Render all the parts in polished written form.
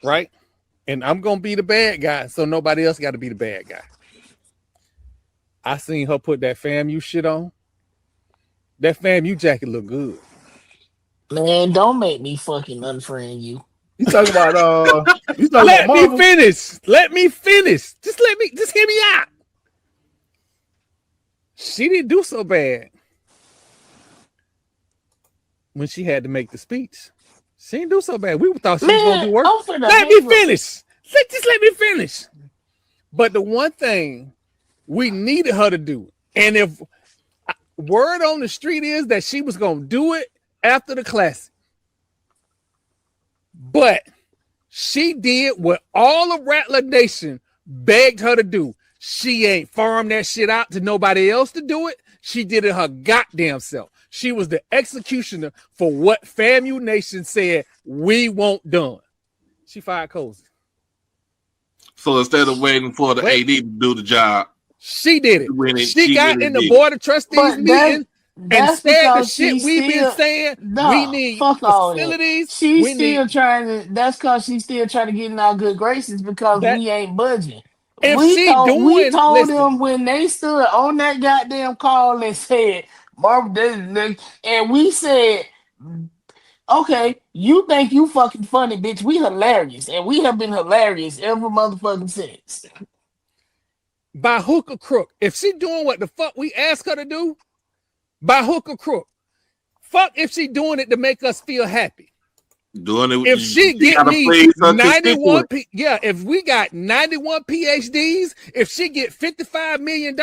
right? And I'm gonna be the bad guy, so nobody else got to be the bad guy. I seen her put that FAMU shit on. That FAMU jacket look good. Man, don't make me fucking unfriend you. You talking about Let me Marvel? finish. Let me finish. Just hear me out. She didn't do so bad when she had to make the speech. She didn't do so bad. We thought she was gonna Man, do worse. I'm finna Let me hang up. finish. Just let me finish. But the one thing we needed her to do, and if word on the street is that she was gonna do it after the classic, but she did what all of Rattler Nation begged her to do. She ain't farmed that shit out to nobody else to do it. She did it her goddamn self. She was the executioner for what FAMU Nation said we want done. She fired Cozy. So instead of waiting for the AD to do the job, she did it. She got really in the board of trustees meeting and that's said the because shit we've been saying. We need fuck all that. facilities. She's still trying to. That's because she's still trying to get in our good graces because that we ain't budging. if We she told listen, them when they stood on that goddamn call and said, Marv, and we said, okay, you think you fucking funny, bitch. We hilarious. And we have been hilarious every motherfucking since. by hook or crook, if she doing what the fuck we ask her to do, by hook or crook, fuck if she doing it to make us feel happy. Doing it, if she get me 91, if we got 91 PhDs, if she get $55 million,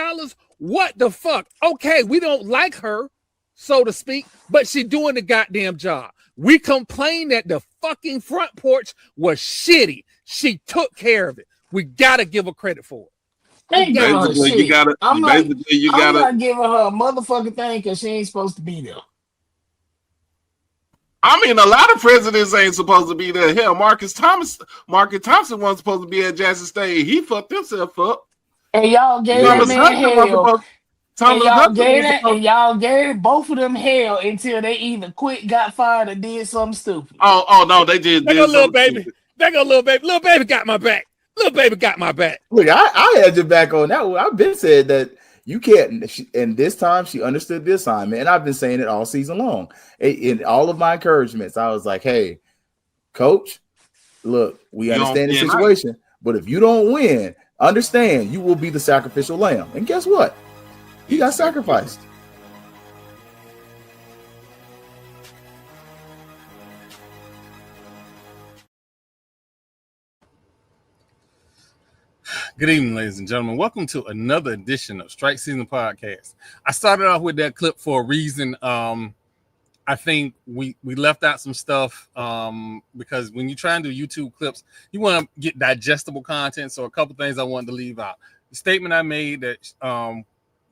what the fuck? Okay, we don't like her, so to speak, but she doing the goddamn job. We complained that the fucking front porch was shitty. She took care of it. We gotta give her credit for it. I'm not giving her a motherfucking thing because she ain't supposed to be there. I mean, a lot of presidents ain't supposed to be there. Hell, Marcus Thompson wasn't supposed to be at Jackson State. He fucked himself up. And y'all gave that man hell. And y'all gave both of them hell until they either quit, got fired, or did something stupid. Oh no, they did. There go little baby. There go little baby. Little baby got my back. Little baby got my back. Look, I had your back on that one. I've been said that you can't, and this time she understood the assignment, and I've been saying it all season long. In all of my encouragements, I was like, hey, coach, look, we understand the situation, but if you don't win, understand you will be the sacrificial lamb. And guess what? He got sacrificed. Good evening, ladies and gentlemen. Welcome to another edition of Strike Season Podcast. I started off with that clip for a reason. I think we left out some stuff because when you try and do YouTube clips, you want to get digestible content. So a couple things I wanted to leave out. The statement I made that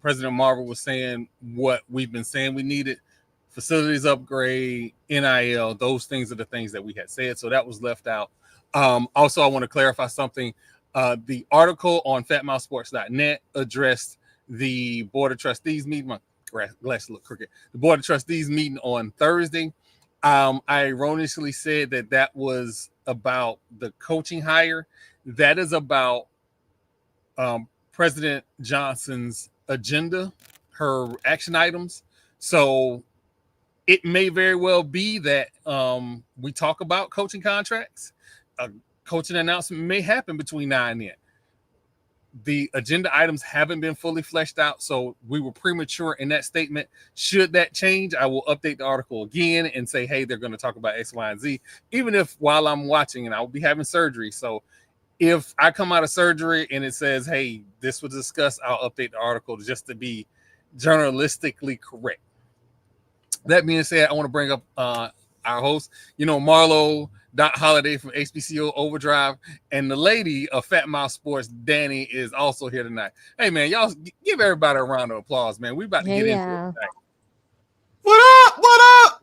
President Marvel was saying what we've been saying we needed, facilities upgrade, NIL, those things are the things that we had said. So that was left out. Also, I want to clarify something. The article on fatmouthsports.net addressed the Board of Trustees meeting. My glasses look crooked. The Board of Trustees meeting on Thursday. I erroneously said that was about the coaching hire. That is about President Johnson's agenda, her action items. So it may very well be that we talk about coaching contracts. Coaching announcement may happen between now and then. The agenda items haven't been fully fleshed out, so we were premature in that statement. Should that change, I will update the article again and say, hey, they're going to talk about X, Y, and Z, even if while I'm watching, and I'll be having surgery. So if I come out of surgery and it says, hey, this was discussed, I'll update the article just to be journalistically correct. That being said, I want to bring up our host, Marlo Holiday from HBCU Overdrive, and the lady of Fat Mouth Sports, Danny, is also here tonight. Hey, man, y'all give everybody a round of applause, man. We about to get into it tonight. What up? What up?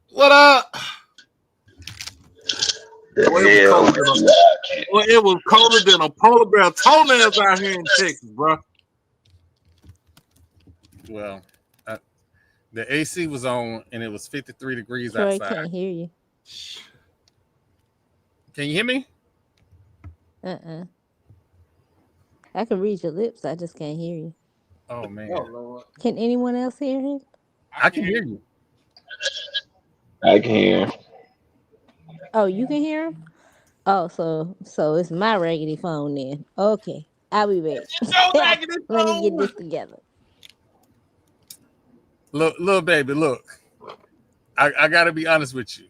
What up? It was colder than a polar bear toenails out here in Texas, bro. Well, the AC was on, and it was 53 degrees Troy outside. Can't hear you. Can you hear me? Uh-uh. I can read your lips. I just can't hear you. Oh man, Oh Lord. Can anyone else hear him? I can hear you. I can hear. Oh, you can hear him? Oh, so it's my raggedy phone then. Okay. I'll be Go back. back in the Let me get phone. this together. Look, little baby, look. I gotta be honest with you.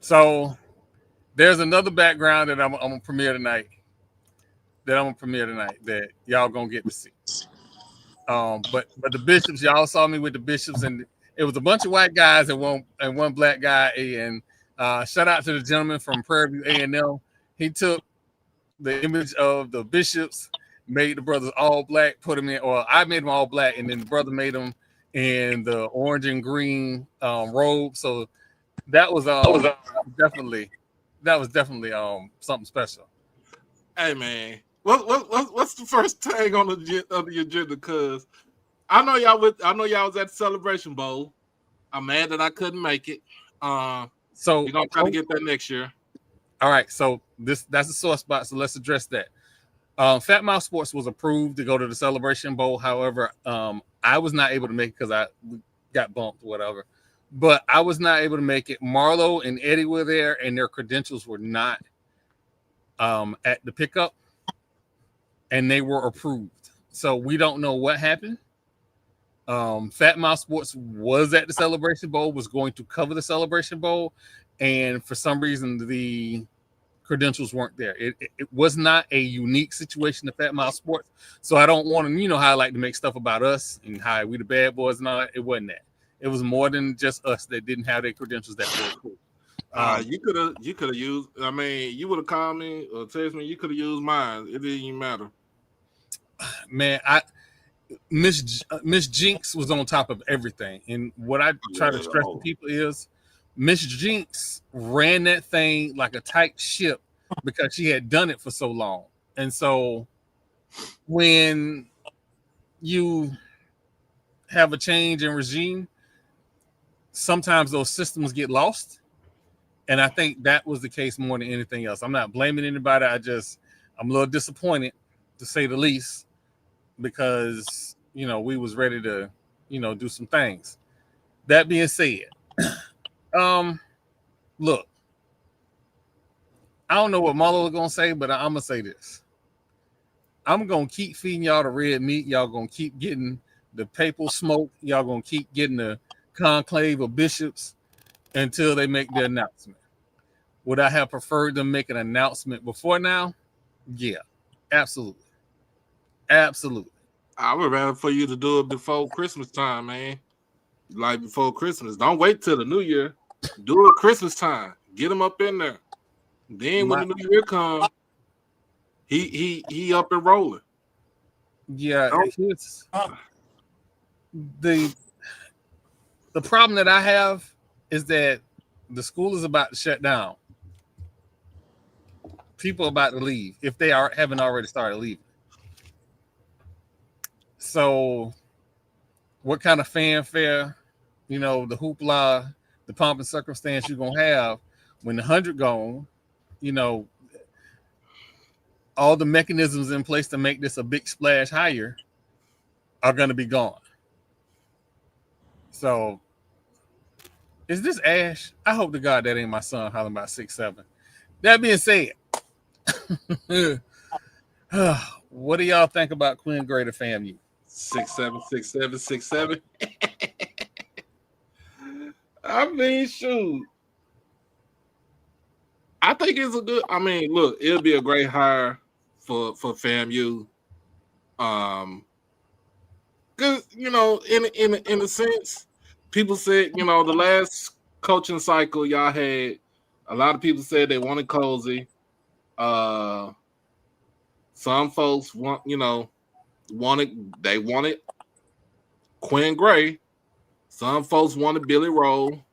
So there's another background that I'm gonna premiere tonight. That y'all gonna get to see. But the bishops, y'all saw me with the bishops, and it was a bunch of white guys and one black guy. And shout out to the gentleman from Prairie View A&M. He took the image of the bishops, made the brothers all black, put them in, or I made them all black, and then the brother made them in the orange and green robe. So that was definitely something special. Hey man, what's the first tag on the agenda? Because I know y'all was at the Celebration Bowl. I'm mad that I couldn't make it. So We're gonna try to get that next year. all right, so that's a sore spot. So let's address that. Fat Mouth Sports was approved to go to the Celebration Bowl. However, I was not able to make it because I got bumped, whatever. But I was not able to make it. Marlo and Eddie were there, and their credentials were not at the pickup, and they were approved. So we don't know what happened. Fat Mouth Sports was at the Celebration Bowl, was going to cover the Celebration Bowl, and for some reason the credentials weren't there. It was not a unique situation to Fat Mouth Sports, so I don't want to, you know how I like to make stuff about us and how we the bad boys and all that. It wasn't that. It was more than just us that didn't have their credentials that were cool. You could have used. I mean, you would have called me or texted me. You could have used mine. It didn't even matter. Man, Miss Jinx was on top of everything, and what I try to stress to people is Miss Jinx ran that thing like a tight ship because she had done it for so long. And so when you have a change in regime, sometimes those systems get lost. And I think that was the case more than anything else. I'm not blaming anybody. I'm a little disappointed, to say the least, because, you know, we was ready to, you know, do some things. That being said, look, I don't know what Marlo is gonna say, but I'm gonna say this. I'm gonna keep feeding y'all the red meat. Y'all gonna keep getting the papal smoke. Y'all gonna keep getting the conclave of bishops until they make their announcement. Would I have preferred them make an announcement before now? Yeah, absolutely. Absolutely. I would rather for you to do it before Christmas time, man. Like before Christmas. Don't wait till the new year. Do it Christmas time. Get them up in there. Then when the new year comes, he up and rolling. Yeah, it's the problem that I have is that the school is about to shut down. People are about to leave if they haven't already started leaving. So, what kind of fanfare, you know, the hoopla, the pomp and circumstance you're gonna have when the 100 gone? You know, all the mechanisms in place to make this a big splash higher are going to be gone. So, is this Ash? I hope to God that ain't my son hollering about 6'7". That being said, what do y'all think about Quinn Gray to FAMU? 6'7", 6'7", 6'7". I mean, shoot. I think it's a good. I mean, look, it'll be a great hire for FAMU. Because you know, in a sense, people said, you know, the last coaching cycle y'all had, a lot of people said they wanted Cozy. Some folks wanted Quinn Gray. Some folks wanted Billy Rowe.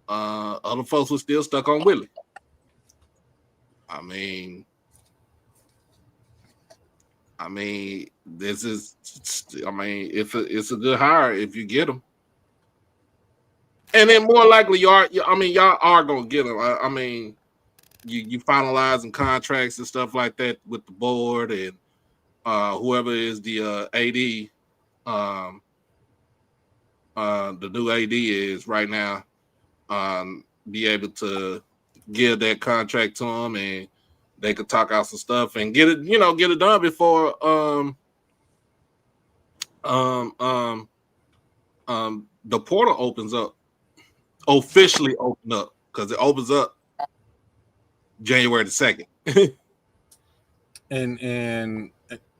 Other folks were still stuck on Willie. I mean, it's a good hire if you get them, and then more likely y'all are gonna get them. I mean, you finalizing contracts and stuff like that with the board and whoever is the AD, the new AD is right now, be able to give that contract to them and they could talk out some stuff and get it done before the portal opens up, officially open up, because it opens up January the 2nd. and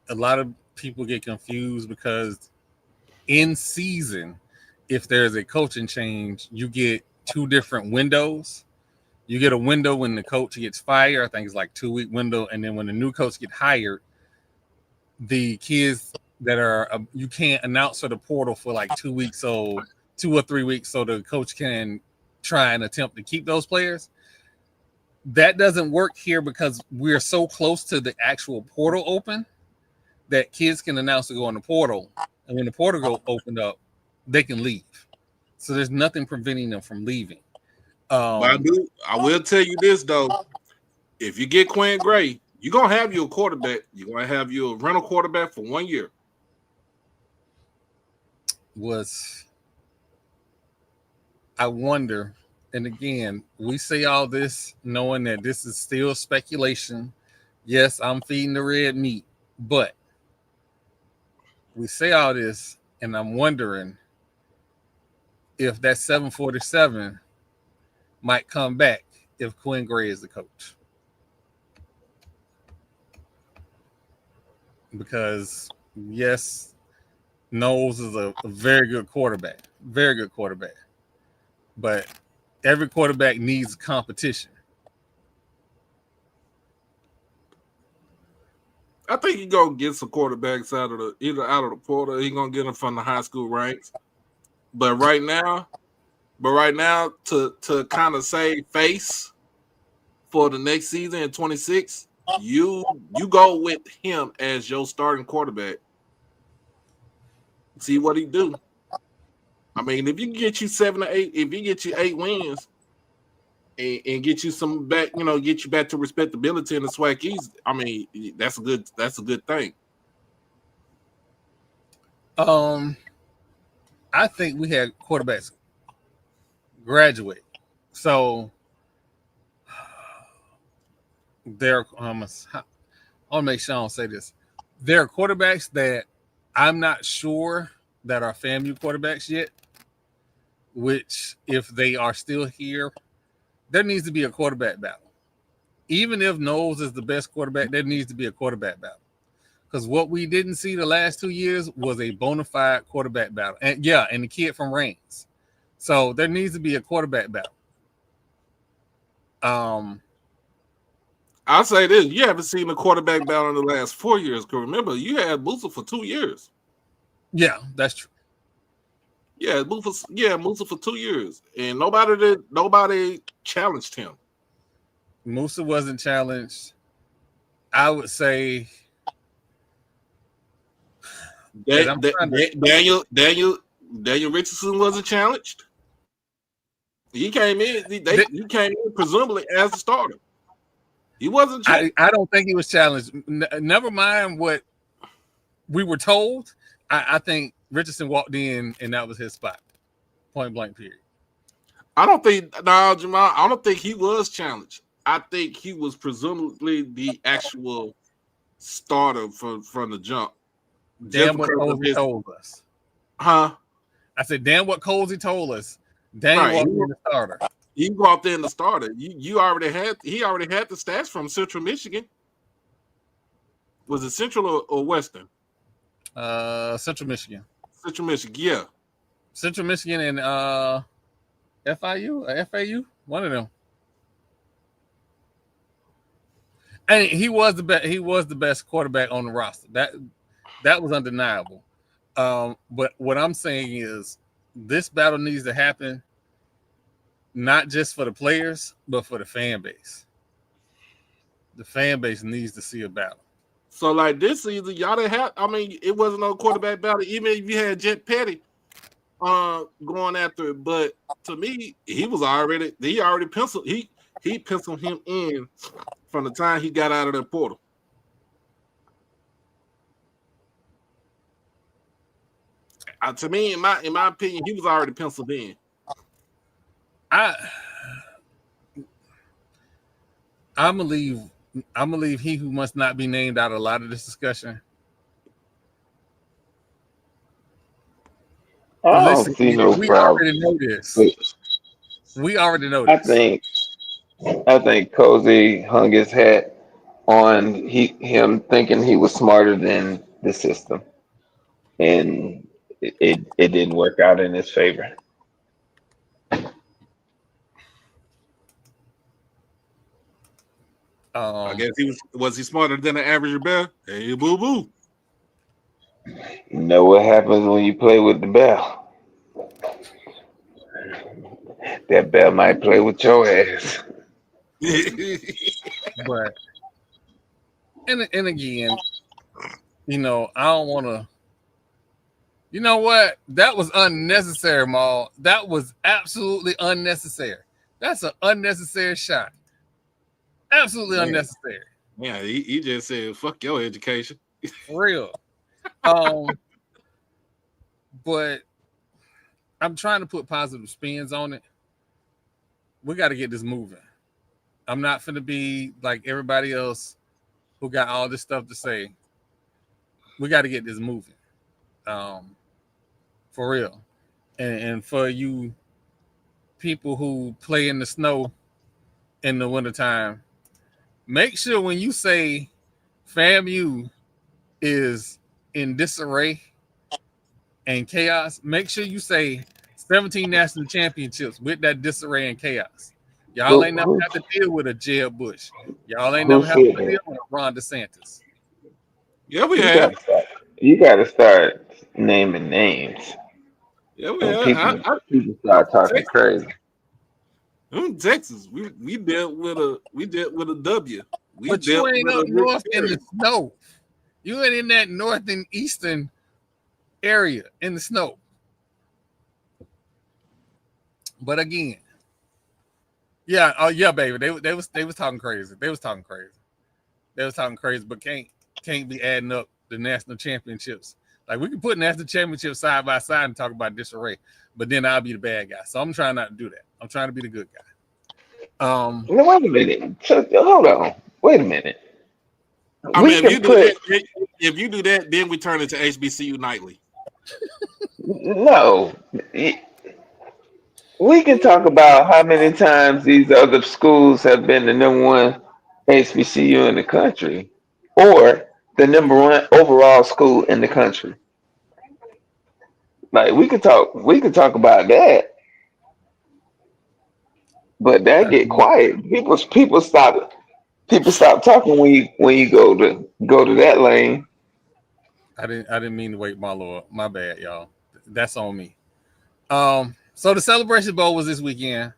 a lot of people get confused because in season, if there's a coaching change, you get two different windows. You get a window when the coach gets fired. I think it's like 2-week window. And then when the new coach get hired, the kids that are, you can't announce for the portal for like 2 weeks. So 2 or 3 weeks. So the coach can try and attempt to keep those players. That doesn't work here because we're so close to the actual portal open that kids can announce to go in the portal. And when the portal go opened up, they can leave. So there's nothing preventing them from leaving. But I will tell you this though: if you get Quinn Gray, you're gonna have you a quarterback. You're gonna have you a rental quarterback for 1 year. I wonder, and again, we say all this knowing that this is still speculation. Yes, I'm feeding the red meat, but we say all this, and I'm wondering if that 747 might come back if Quinn Gray is the coach. Because, yes, Knowles is a very good quarterback. Very good quarterback. But every quarterback needs competition. I think he gonna get some quarterbacks out of the portal. He gonna get them from the high school ranks. But right now, to kind of save face for the next season in 26, you go with him as your starting quarterback. See what he do. I mean, if you get you 7 or 8, if you get you 8 wins and get you some back, get you back to respectability in the SWAC East, I mean, that's a good thing. I think we had quarterbacks graduate. So there, I want to make sure I don't say this. There are quarterbacks that I'm not sure that are FAMU quarterbacks yet, which if they are still here, there needs to be a quarterback battle. Even if Knowles is the best quarterback, there needs to be a quarterback battle. Because what we didn't see the last 2 years was a bona fide quarterback battle. And the kid from Reigns. So there needs to be a quarterback battle. I'll say this: you haven't seen a quarterback battle in the last 4 years. Because remember, you had Musa for 2 years. Yeah, that's true. Yeah, Musa for 2 years, and nobody challenged him. Musa wasn't challenged. I would say Daniel Richardson wasn't challenged. He came in. He came in presumably as a starter. He wasn't challenged. I don't think he was challenged. Never mind what we were told. I think Richardson walked in and that was his spot. Point blank period. Jamal, I don't think he was challenged. I think he was presumably the actual starter from the jump. Damn what Cozy told us. Huh? I said, damn what Cozy told us. Daniel walked in the starter. He walked in the starter. He already had the stats from Central Michigan. Was it Central or Western? Central Michigan. Central Michigan, yeah. Central Michigan and FAU, one of them. And he was the best. He was the best quarterback on the roster. That was undeniable. But what I'm saying is, this battle needs to happen, not just for the players, but for the fan base. The fan base needs to see a battle. So, like this season, y'all didn't have. I mean, it wasn't no quarterback battle. Even if you had Jet Petty going after it, but to me, he already penciled. he penciled him in from the time he got out of the portal. To me, in my opinion, he was already penciled in. I'm gonna leave he who must not be named out of a lot of this discussion. I don't Listen, see no we problem. already know this. We already know I this. think Cozy hung his hat on him thinking he was smarter than the system, and it didn't work out in his favor. I guess was he smarter than the average bear? Hey, boo boo. You know what happens when you play with the bell? That bell might play with your ass. But and again, I don't want to. You know what? That was unnecessary, Maul. That was absolutely unnecessary. That's an unnecessary shot. Absolutely unnecessary. Yeah, he just said, "Fuck your education." For real. But I'm trying to put positive spins on it. We got to get this moving. I'm not finna be like everybody else who got all this stuff to say. We got to get this moving. For real. And for you people who play in the snow in the wintertime, make sure when you say FAMU is in disarray and chaos, make sure you say 17 national championships with that disarray and chaos. Y'all ain't never have to deal with a Jeb Bush. Y'all ain't never have to deal with a Ron DeSantis. Yeah, we have. You got to start naming names. Yeah, we have. People start talking crazy. In Texas, we dealt with a W. But you ain't up north in the snow. You ain't in that north and eastern area in the snow. But again, yeah, baby. They was talking crazy. They was talking crazy, but can't be adding up the national championships. Like, we can put national championships side by side and talk about disarray, but then I'll be the bad guy. So I'm trying not to do that. I'm trying to be the good guy. No, wait a minute. Hold on. Wait a minute. If you do that, then we turn into HBCU nightly. No. We can talk about how many times these other schools have been the number one HBCU in the country, or the number one overall school in the country. Like, we could talk about that, but that get quiet. People stop talking when you go to that lane. I didn't mean to wake Marlo up. My bad, y'all. That's on me. So the Celebration Bowl was this weekend.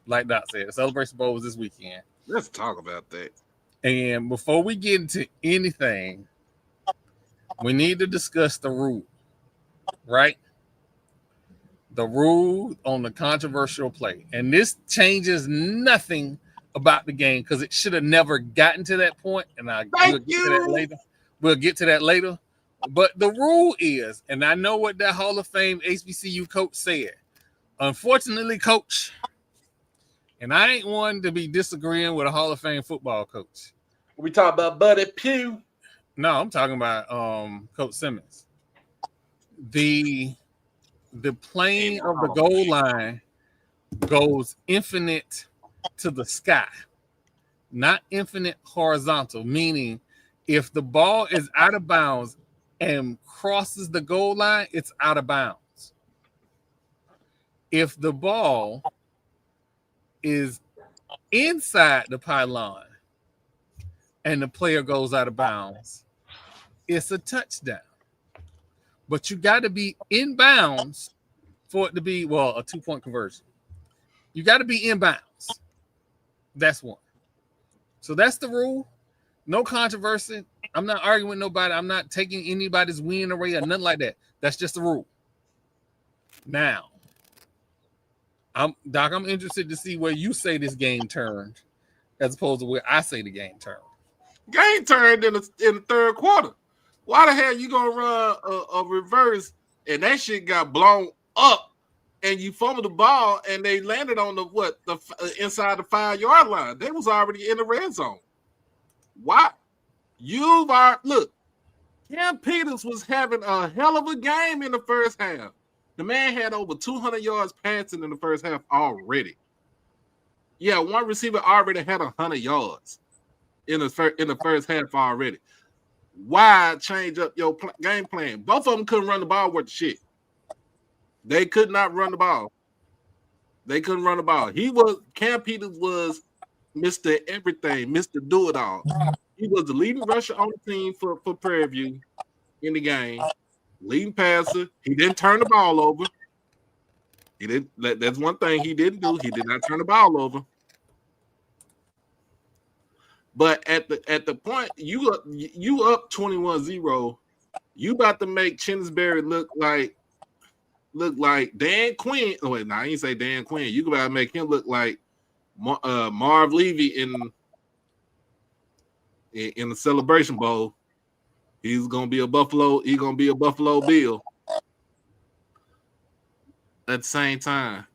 Like Doc said, the Celebration Bowl was this weekend. Let's talk about that. And before we get into anything, we need to discuss the rule, right? The rule on the controversial play. And this changes nothing about the game because it should have never gotten to that point. And we'll get to that later. We'll get to that later. But the rule is, and I know what that Hall of Fame HBCU coach said. Unfortunately, coach, and I ain't one to be disagreeing with a Hall of Fame football coach. We talking about Buddy Pugh? No, I'm talking about Coach Simmons. The plane of the goal line goes infinite to the sky, not infinite horizontal, meaning if the ball is out of bounds and crosses the goal line, it's out of bounds. If the ball is inside the pylon and the player goes out of bounds, it's a touchdown. But you got to be in bounds for it to be, a 2-point conversion. You got to be in bounds. That's one. So that's the rule. No controversy. I'm not arguing with nobody. I'm not taking anybody's win away or nothing like that. That's just the rule. Now, Doc, I'm interested to see where you say this game turned, as opposed to where I say the game turned. Game turned in the third quarter. Why the hell you gonna run a reverse and that shit got blown up and you fumbled the ball and they landed on the inside the 5-yard line? They was already in the red zone. Why? Look, Cam Peters was having a hell of a game in the first half. The man had over 200 yards passing in the first half already. Yeah, one receiver already had 100 yards in the first half already. Why change up your game plan? Both of them couldn't run the ball worth the shit. They could not run the ball. They couldn't run the ball. Cam Peters was Mr. Everything, Mr. Do It All. He was the leading rusher on the team for Prairie View in the game. Leading passer. He didn't turn the ball over. He didn't. That's one thing he didn't do. He did not turn the ball over. But at the point you up 21-0, you about to make Chinsbury look like Dan Quinn. Oh, wait, no, I ain't say Dan Quinn. You about to make him look like Marv Levy in the Celebration Bowl. He's gonna be a Buffalo. He's gonna be a Buffalo Bill. At the same time,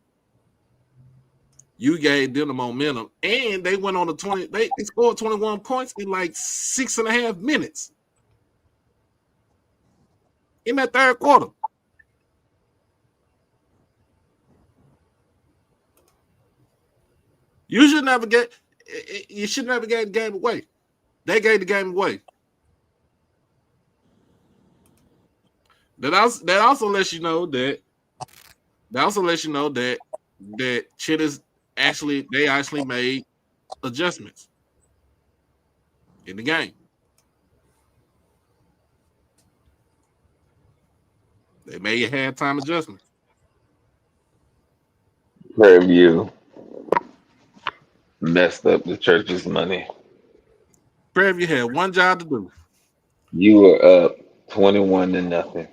you gave them the momentum, and they went on the 20. They scored 21 points in like 6.5 minutes in that third quarter. You should never get the game away. They gave the game away. That also lets you know that Chittis actually made adjustments in the game. They made halftime adjustments. Prairie View messed up the church's money. Prairie View had one job to do. You were up 21-0.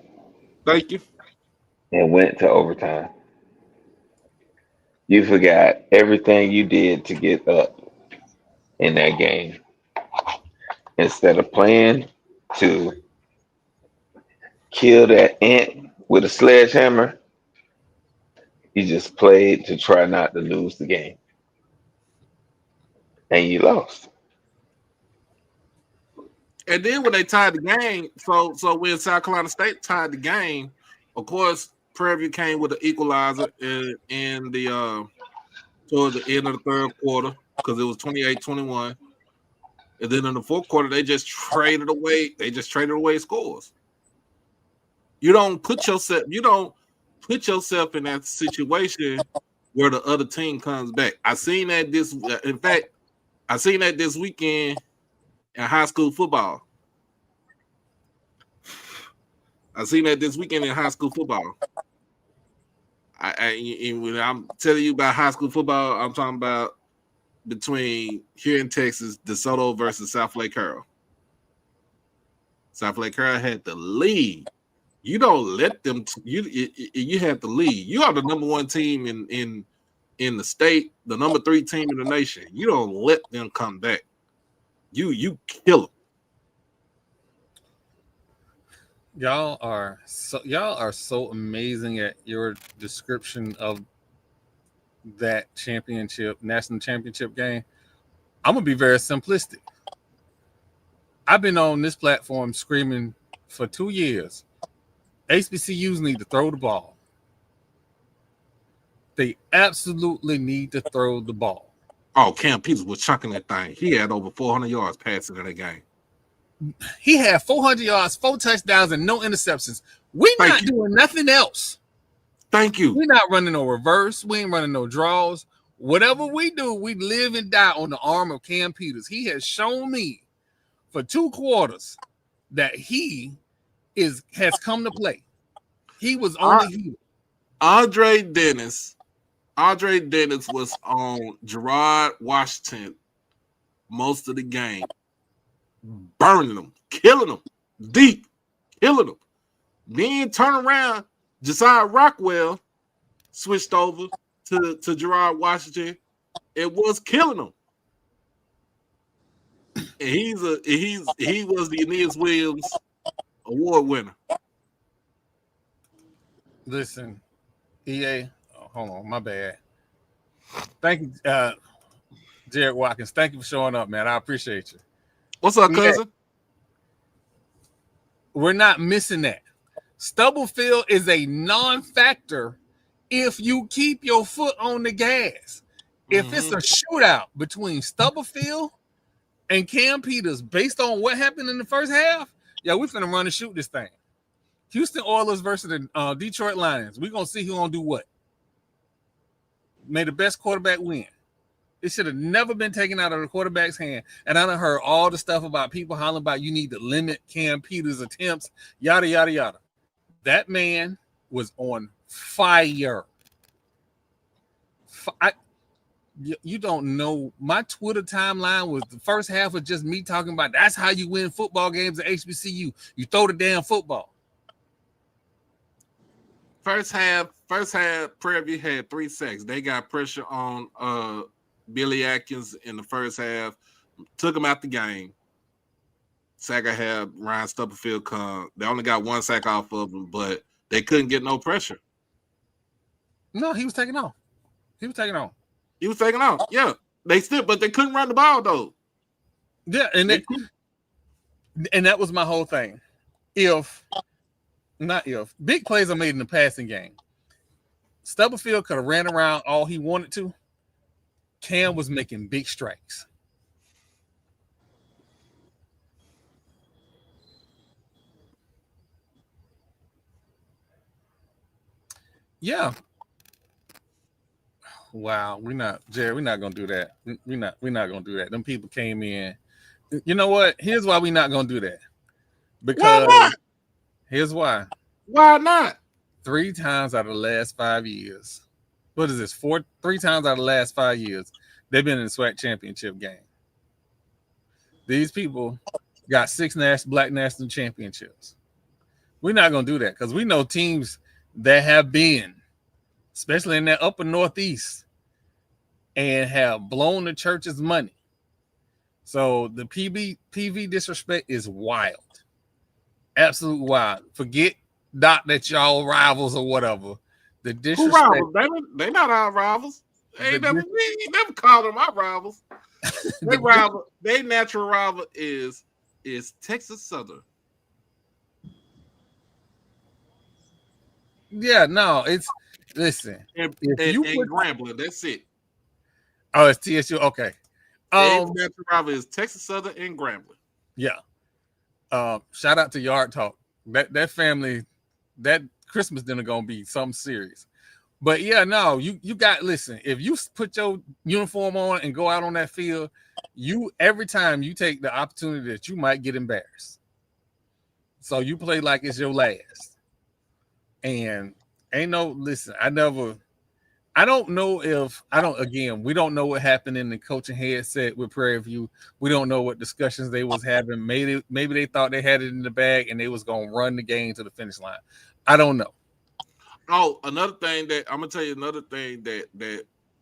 Thank you. And went to overtime. You forgot everything you did to get up in that game. Instead of playing to kill that ant with a sledgehammer, you just played to try not to lose the game. And you lost. And then when they tied the game, so when South Carolina State tied the game, of course, Prairie View came with an equalizer in the toward the end of the third quarter because it was 28-21. And then in the fourth quarter, they just traded away. They just traded away scores. You don't put yourself in that situation where the other team comes back. I seen that this weekend in high school football. I seen that this weekend in high school football. When I'm telling you about high school football, I'm talking about between here in Texas, DeSoto versus South Lake Carroll. South Lake Carroll had the lead. You don't let them. You have to lead. You are the number one team in the state, the number 3 team in the nation. You don't let them come back. You kill them. Y'all are so amazing at your description of that national championship game. I'm gonna be very simplistic. I've been on this platform screaming for 2 years. HBCUs need to throw the ball. They absolutely need to throw the ball. Oh, Cam Peters was chunking that thing. He had over 400 yards passing in that game. He had 400 yards, 4 touchdowns, and no interceptions. We're not doing nothing else. Thank you. We're not running no reverse. We ain't running no draws. Whatever we do, we live and die on the arm of Cam Peters. He has shown me for 2 quarters that he has come to play. He was only here. Andre Dennis was on Gerard Washington most of the game, burning them, killing them, deep, killing them. Then turn around, Josiah Rockwell switched over to Gerard Washington, it was killing him. And he was the Aeneas Williams Award winner. Listen, EA, hold on, my bad. Thank you, Jared Watkins. Thank you for showing up, man. I appreciate you. What's up, cousin? We're not missing that. Stubblefield is a non-factor if you keep your foot on the gas. If it's a shootout between Stubblefield and Cam Peters based on what happened in the first half, yeah, we're finna run and shoot this thing. Houston Oilers versus the Detroit Lions. We're going to see who's going to do what. May the best quarterback win. It should have never been taken out of the quarterback's hand. And I done heard all the stuff about people hollering about you need to limit Cam Peters' attempts, yada, yada, yada. That man was on fire. You don't know. My Twitter timeline was the first half was just me talking about that's how you win football games at HBCU. You throw the damn football. First half, Prairie View had 3 sacks. They got pressure on Billy Atkins in the first half, took him out the game. Second half, Ryan Stubblefield come. They only got 1 sack off of him, but they couldn't get no pressure. No, he was taking off. He was taking off. Yeah, but they couldn't run the ball though. Yeah, and that was my whole thing. If big plays are made in the passing game, Stubblefield could have ran around all he wanted to. Cam was making big strikes. Yeah. Wow, we're not gonna do that. We're not gonna do that. Them people came in. You know what? Here's why we're not gonna do that. Because why not? Here's why. Why not? 3 times out of the last 5 years. What is this? 3 times out of the last 5 years, they've been in the SWAC championship game. These people got 6 black national championships. We're not gonna do that because we know teams that have been, especially in that upper Northeast, and have blown the church's money. So the PV disrespect is wild. Absolute wild. Forget that y'all rivals or whatever. The disrespect. Who rivals? They not our rivals. We never called them our rivals. Their natural rival is Texas Southern. Yeah, no, it's listen. And Grambling, that's it. Oh, it's TSU. Okay. Natural rival is Texas Southern and Grambling. Yeah. Shout out to Yard Talk. That family, that Christmas dinner gonna be something serious. But yeah, no, you got listen. If you put your uniform on and go out on that field, every time you take the opportunity that you might get embarrassed. So you play like it's your last. And we don't know what happened in the coaching headset with Prairie View. We don't know what discussions they was having. Maybe they thought they had it in the bag and they was gonna run the game to the finish line. I don't know. Oh, another thing that I'm gonna tell you, another thing that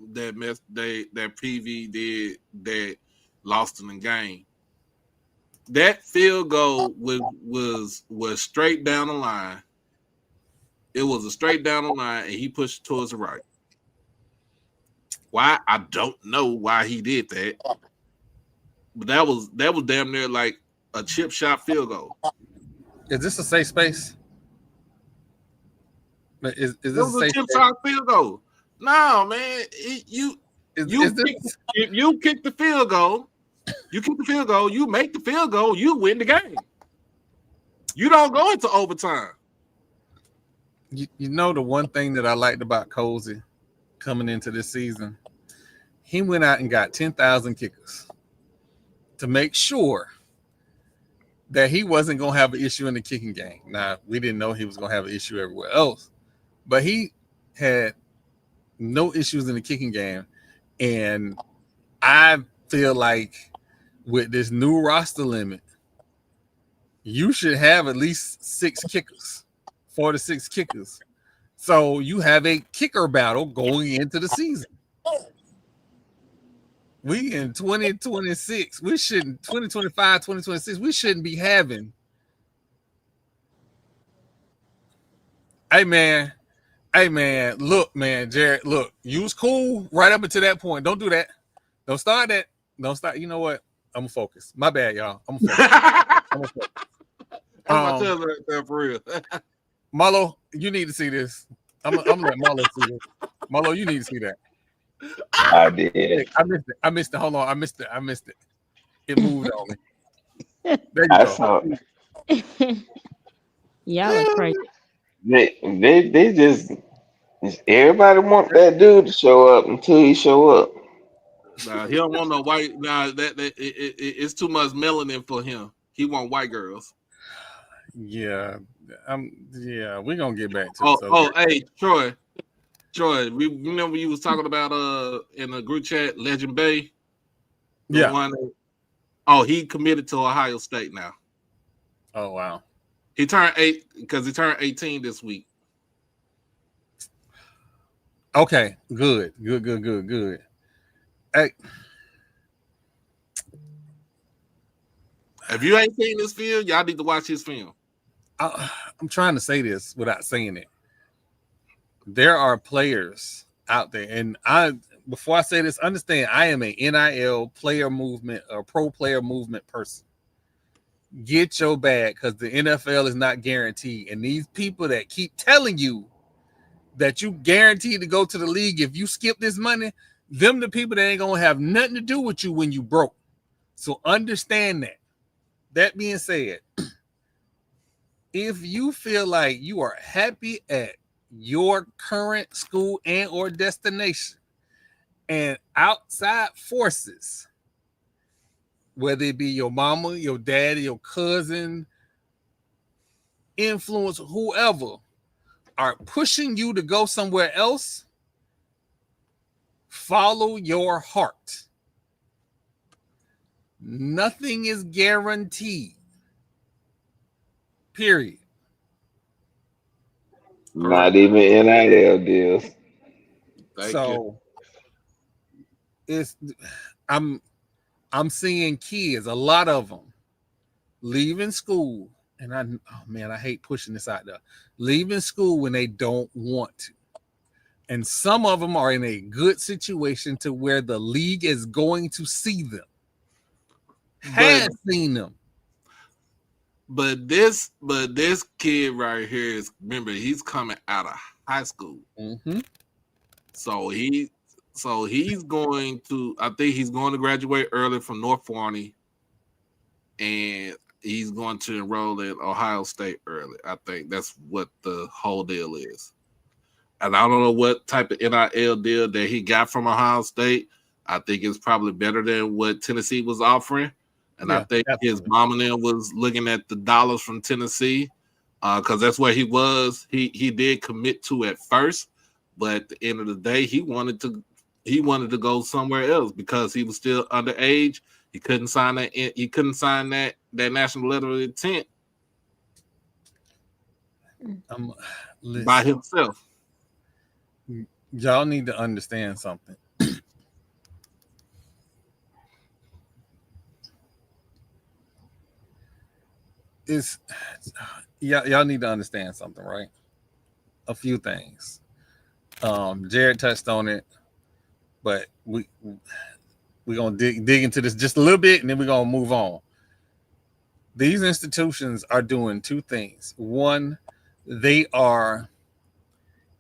PV did that lost in the game. That field goal was straight down the line. It was a straight down the line, and he pushed towards the right. Why? I don't know why he did that. But that was damn near like a chip shot field goal. Is this a safe space? Is this a safe chip shot field goal? No, man. If you kick the field goal, you make the field goal, you win the game. You don't go into overtime. You know the one thing that I liked about Cozy coming into this season, he went out and got 10,000 kickers to make sure that he wasn't going to have an issue in the kicking game. Now, we didn't know he was going to have an issue everywhere else, but he had no issues in the kicking game. And I feel like with this new roster limit, you should have at least 4 to 6 kickers. So you have a kicker battle going into the season. We in 2026, we shouldn't 2025, 2026, we shouldn't be having. Hey man, look, man, Jared, look, you was cool right up until that point. Don't do that. Don't start that. Don't start. You know what? I'm gonna focus. My bad, y'all. I'm gonna focus. I'm gonna focus. That's my cousin right there for real. Marlo, you need to see this. I'm gonna let Marlo see this. Marlo, you need to see that. I did. I missed it. Hold on. I missed it. It moved on me. There you I go. saw Y'all are crazy. they just everybody want that dude to show up until he show up. Nah, he don't want no white. Nah, it's too much melanin for him. He want white girls. Yeah. Yeah, we're gonna get back to Hey, Troy, remember you was talking about in the group chat, Legend Bay? Yeah. One he committed to Ohio State now. Oh wow. He turned 18 this week. Okay, good. Hey, If you ain't seen this film, y'all need to watch his film. I'm trying to say this without saying it. There are players out there, and before I say this, understand I am a NIL player movement or pro player movement person. Get your bag because the NFL is not guaranteed, and these people that keep telling you that you guaranteed to go to the league if you skip this money, them the people that ain't gonna have nothing to do with you when you broke. So understand that. That being said, if you feel like you are happy at your current school and or destination and outside forces, whether it be your mama, your daddy, your cousin, influence, whoever, are pushing you to go somewhere else, follow your heart. Nothing is guaranteed. Period. Not even NIL deals. Thank So you. it's I'm seeing kids, a lot of them, leaving school, and I hate pushing this out there, leaving school when they don't want to. And some of them are in a good situation to where the league is going to see them. Has seen them. But this kid right here is, remember, he's coming out of high school. Mm-hmm. So he's going to, I think he's going to graduate early from North Forney, and he's going to enroll at Ohio State early. I think that's what the whole deal is. And I don't know what type of NIL deal that he got from Ohio State. I think it's probably better than what Tennessee was offering. And Yeah, I think his mom and them was looking at the dollars from Tennessee because that's where he was. He did commit to at first, but at the end of the day, he wanted to go somewhere else because he was still underage. He couldn't sign that. He couldn't sign that national letter of intent by himself. Y'all need to understand something. Y'all need to understand something, right? A few things. Jared touched on it, but we're gonna dig into this just a little bit, and then we're gonna move on. These institutions are doing two things. One, they are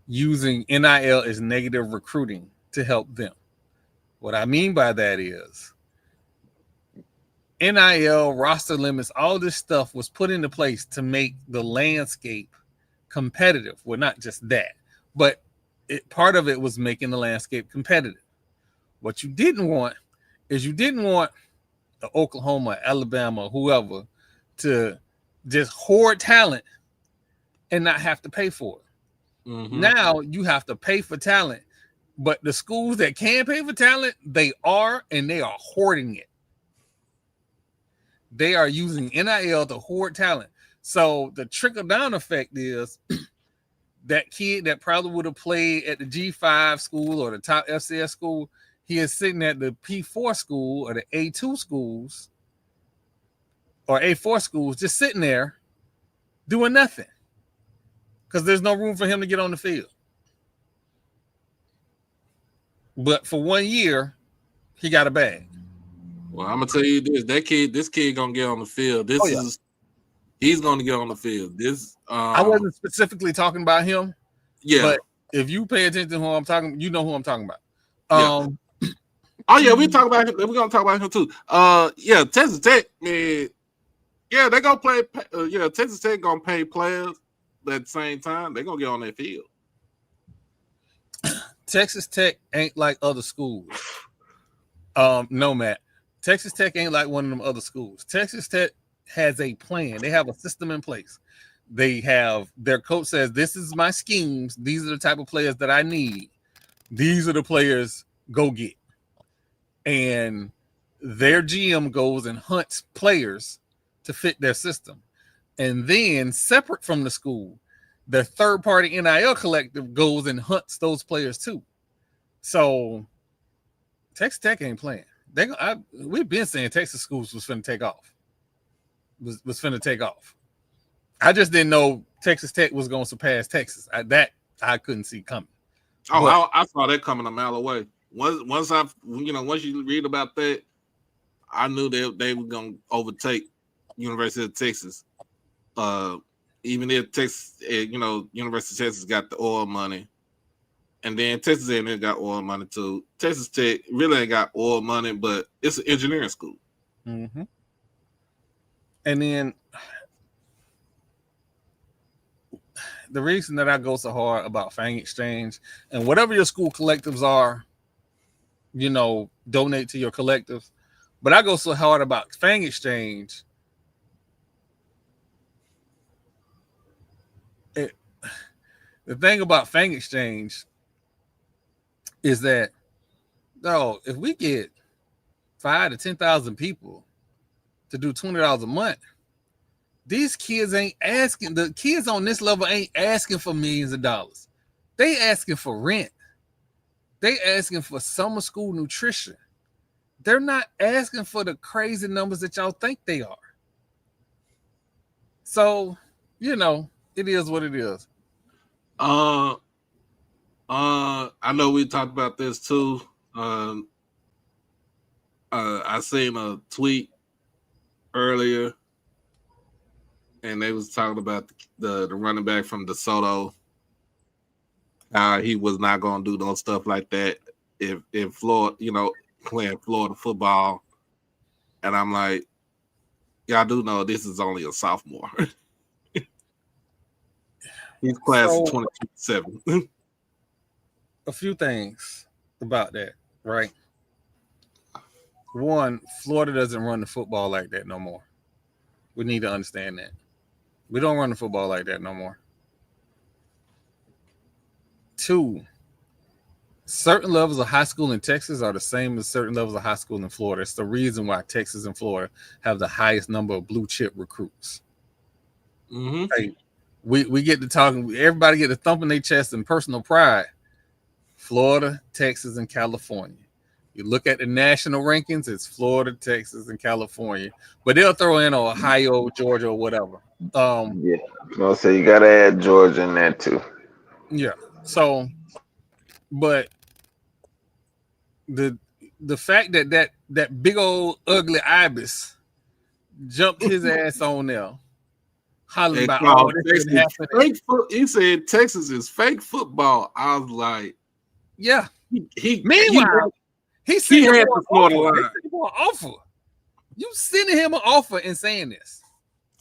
using NIL as negative recruiting to help them. What I mean by that is NIL, roster limits, all this stuff was put into place to make the landscape competitive. Well, not just that, but part of it was making the landscape competitive. What you didn't want is Oklahoma, Alabama, whoever to just hoard talent and not have to pay for it. Mm-hmm. Now you have to pay for talent, but the schools that can pay for talent, they are hoarding it. They are using NIL to hoard talent. So the trickle down effect is that kid that probably would have played at the G5 school or the top FCS school, he is sitting at the P4 school or the A2 schools or A4 schools, just sitting there doing nothing because there's no room for him to get on the field. But for 1 year, he got a bag. Well, I'm gonna tell you this: this kid gonna get on the field. He's gonna get on the field. I wasn't specifically talking about him. Yeah. But if you pay attention to who I'm talking, you know who I'm talking about. Oh yeah, we talk about him. We're gonna talk about him too. Yeah, Texas Tech, man. Yeah, they gonna play. Texas Tech gonna pay players, but at the same time, they're gonna get on their field. Texas Tech ain't like other schools. No, Matt. Texas Tech ain't like one of them other schools. Texas Tech has a plan. They have a system in place. They have their coach says, "This is my schemes. These are the type of players that I need. These are the players go get." And their GM goes and hunts players to fit their system. And then separate from the school, the third-party NIL collective goes and hunts those players too. So Texas Tech ain't playing. We've been saying Texas schools was finna take off. Was finna take off. I just didn't know Texas Tech was going to surpass Texas. I couldn't see coming. Oh, I saw that coming a mile away. Once you read about that, I knew they were going to overtake University of Texas. Even if Texas, University of Texas got the oil money, and then Texas A&M got oil money too. Texas Tech really ain't got oil money, but it's an engineering school. Mm-hmm. And then the reason that I go so hard about Fang Exchange and whatever your school collectives are, donate to your collectives. But I go so hard about Fang Exchange. The thing about Fang Exchange is that, if we get 5,000 to 10,000 people to do $20 a month, these kids ain't asking. The kids on this level ain't asking for millions of dollars. They asking for rent. They asking for summer school nutrition. They're not asking for the crazy numbers that y'all think they are. So, it is what it is. I know we talked about this too. I seen a tweet earlier, and they was talking about the running back from DeSoto. He was not going to do no stuff like that if Florida, playing Florida football. And I'm like, y'all do know this is only a sophomore. He's class of 2027. A few things about that, right? One, Florida doesn't run the football like that no more. We need to understand that. We don't run the football like that no more. Two, certain levels of high school in Texas are the same as certain levels of high school in Florida. It's the reason why Texas and Florida have the highest number of blue chip recruits. Mm-hmm. Like, we get to talking, everybody get to thumping their chest and personal pride. Florida, Texas, and California. You look at the national rankings, it's Florida, Texas, and California. But they'll throw in Ohio, Georgia, or whatever. Yeah. So you got to add Georgia in there too. Yeah. So, but the fact that big old ugly ibis jumped his ass on there, hollering about this he said Texas is fake football. I was like, yeah. Meanwhile, he had the Florida line. An offer. You sending him an offer and saying this?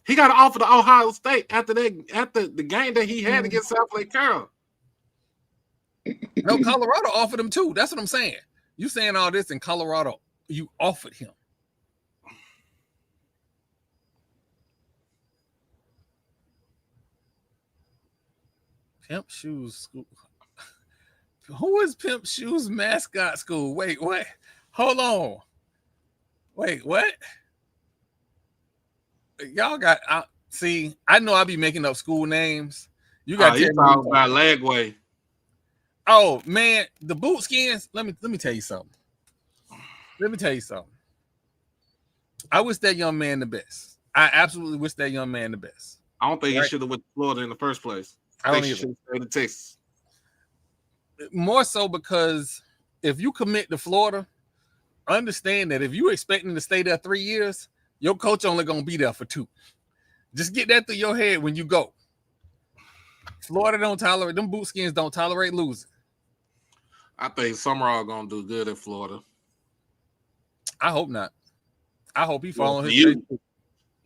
He got an offer to Ohio State after the game that he had against South Lake Carroll. No, Colorado offered him too. That's what I'm saying. You saying all this in Colorado, you offered him. Pimp Shoes School. Who is Pimp Shoes mascot school? Wait, what? Hold on. Wait, what? Y'all got see, I know I be making up school names, You got to He tell me. talking about Lagway. Oh man, the boot skins. Let me tell you something. I wish that young man the best. I absolutely wish that young man the best. I don't think he should have went to Florida in the first place. I don't think he either. should have stayed in Texas. More so because if you commit to Florida, understand that if you're expecting to stay there 3 years, your coach only gonna be there for 2. Just get that through your head when you go. Florida don't tolerate them boot skins. Don't tolerate losing. I think Summerall gonna do good in Florida. I hope not. I hope he Well, follow his you- face.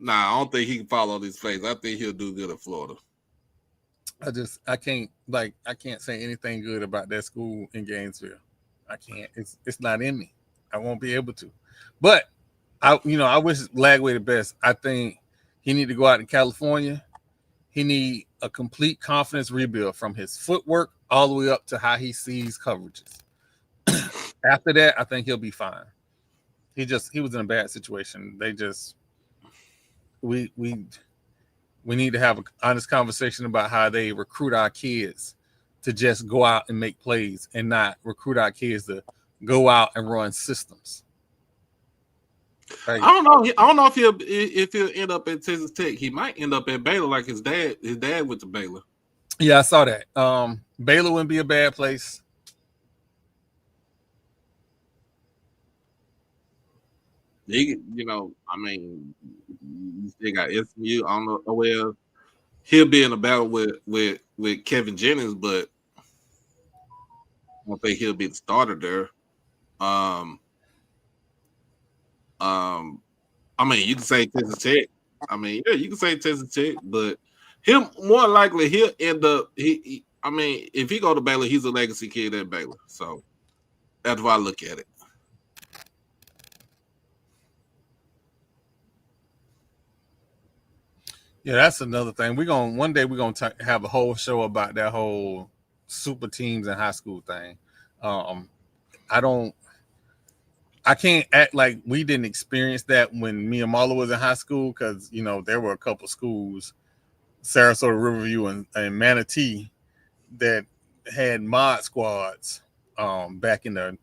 Nah, I don't think he can follow these plays. I think he'll do good in Florida. I can't say anything good about that school in Gainesville. I can't. It's not in me. I won't be able to. But I wish Lagway the best. I think he need to go out in California. He need a complete confidence rebuild from his footwork all the way up to how he sees coverages. After that, I think he'll be fine. He was in a bad situation. We need to have an honest conversation about how they recruit our kids to just go out and make plays and not recruit our kids to go out and run systems. I don't know. I don't know if he'll end up at Texas Tech. He might end up at Baylor like his dad. His dad went to Baylor. Yeah, I saw that. Baylor wouldn't be a bad place. I mean, you still got SMU. I don't know. Well, he'll be in a battle with Kevin Jennings, but I don't think he'll be the starter there. I mean, you can say Texas Tech. I mean, yeah, you can say Texas Tech, but him more likely he'll end up. I mean, if he go to Baylor, he's a legacy kid at Baylor. So that's why I look at it. Yeah, that's another thing. One day we're gonna have a whole show about that whole super teams in high school thing. I can't act like we didn't experience that when me and Marla was in high school, because there were a couple schools, Sarasota, Riverview, and Manatee, that had mod squads back in the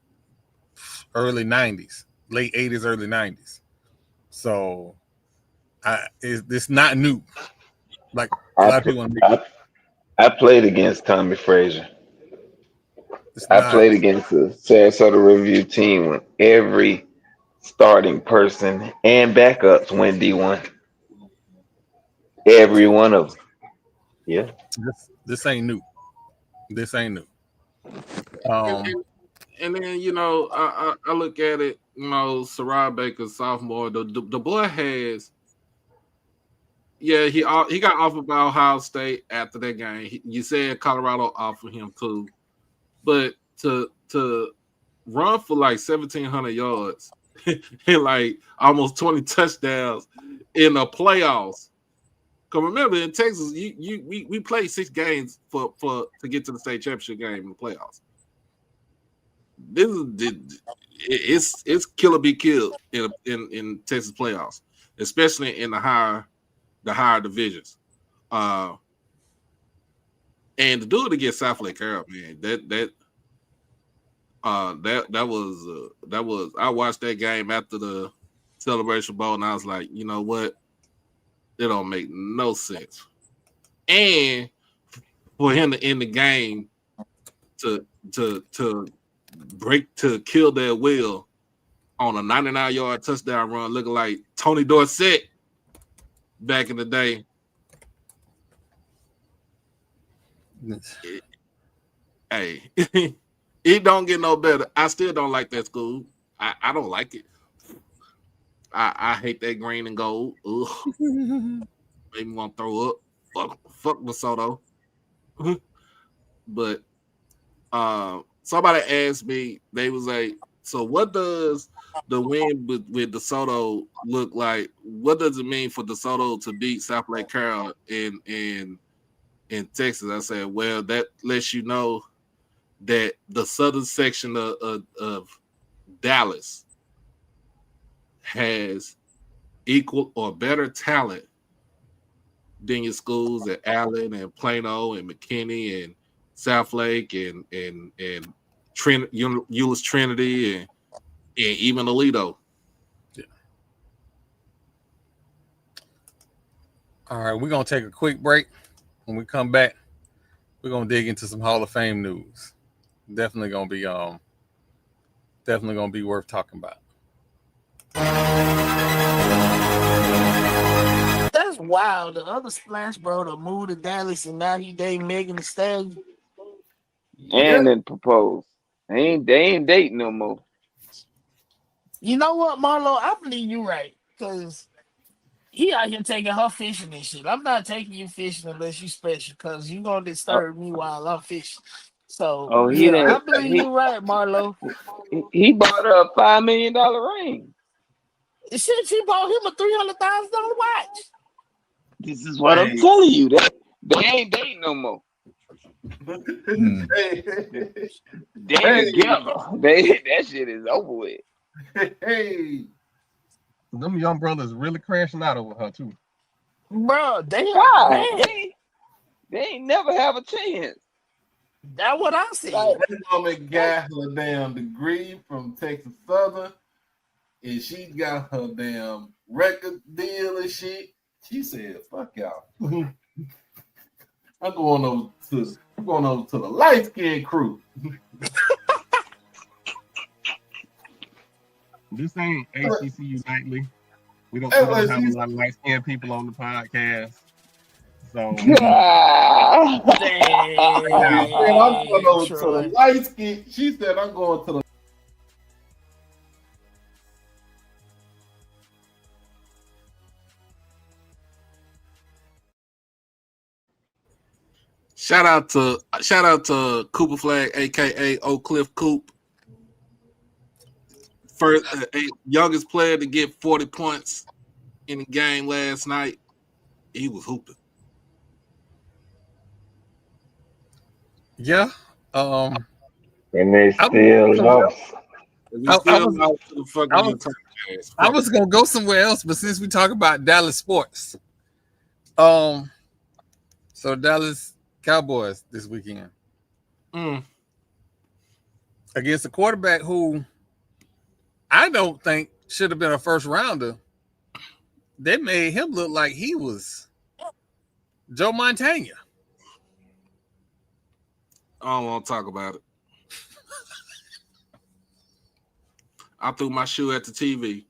early 90s, late 80s, early 90s. So it's not new. Like a lot of people want to I played against Tommy Frazier. I not. played against the Sarasota Review team when every starting person and backups went D1. Every one of them. Yeah. This ain't new. This ain't new. And then I look at it. Sarai Baker, sophomore. The boy has. Yeah, he got offered by Ohio State after that game. You said Colorado offered him too, but to run for like 1,700 yards and like almost 20 touchdowns in the playoffs. Because remember, in Texas, we played 6 games to get to the state championship game in the playoffs. It's kill or be killed in Texas playoffs, especially in the higher divisions. And to do it against South Lake Carroll, man, that was I watched that game after the Celebration Bowl, and I was like, you know what? It don't make no sense. And for him to end the game to kill their will on a 99-yard touchdown run, looking like Tony Dorsett back in the day. Hey, it don't get no better. I still don't like that school. I don't like it. I hate that green and gold. Ugh. Made me want to throw up. Fuck DeSoto. But somebody asked me, they was like, so what does the win with DeSoto look like? What does it mean for DeSoto to beat South Lake Carroll in Texas? I said, well, that lets you know that the southern section of Dallas has equal or better talent Virginia schools at Allen and Plano and McKinney and Southlake and Euless Trinity and even Alito. Yeah. All right, we're gonna take a quick break. When we come back, we're gonna dig into some Hall of Fame news. Definitely gonna be worth talking about. That's wild. The other Splash Bro to move to Dallas and now he dating Megan Thee Stallion. And then propose. They ain't dating no more. You know what, Marlo? I believe you right. Because he out here taking her fishing and shit. I'm not taking you fishing unless you special because you going to disturb me while I'm fishing. So, He yeah, I didn't. believe you right, Marlo. He bought her a $5 million ring. Shit, she bought him a $300,000 watch. This is what I'm telling you. They ain't dating no more. They together. That shit is over with. Hey, them young brothers really crashing out over her too. Bro, they ain't never have a chance. That's what I said. That woman got her damn degree from Texas Southern, and she got her damn record deal and shit. She said, "Fuck y'all." I'm going over to the light skin crew. This ain't HBCU nightly. We don't have a lot of light skinned people on the podcast. So I'm going over to the light skin. She said, "I'm going to the." Shout out to Cooper Flag, aka Oak Cliff Coop. First youngest player to get 40 points in the game last night. He was hooping. Yeah. And they still lost. I was gonna go somewhere else, but since we talk about Dallas sports, so Dallas Cowboys this weekend against a quarterback who I don't think should have been a first rounder. They made him look like he was Joe Montana. I don't want to talk about it. I threw my shoe at the TV.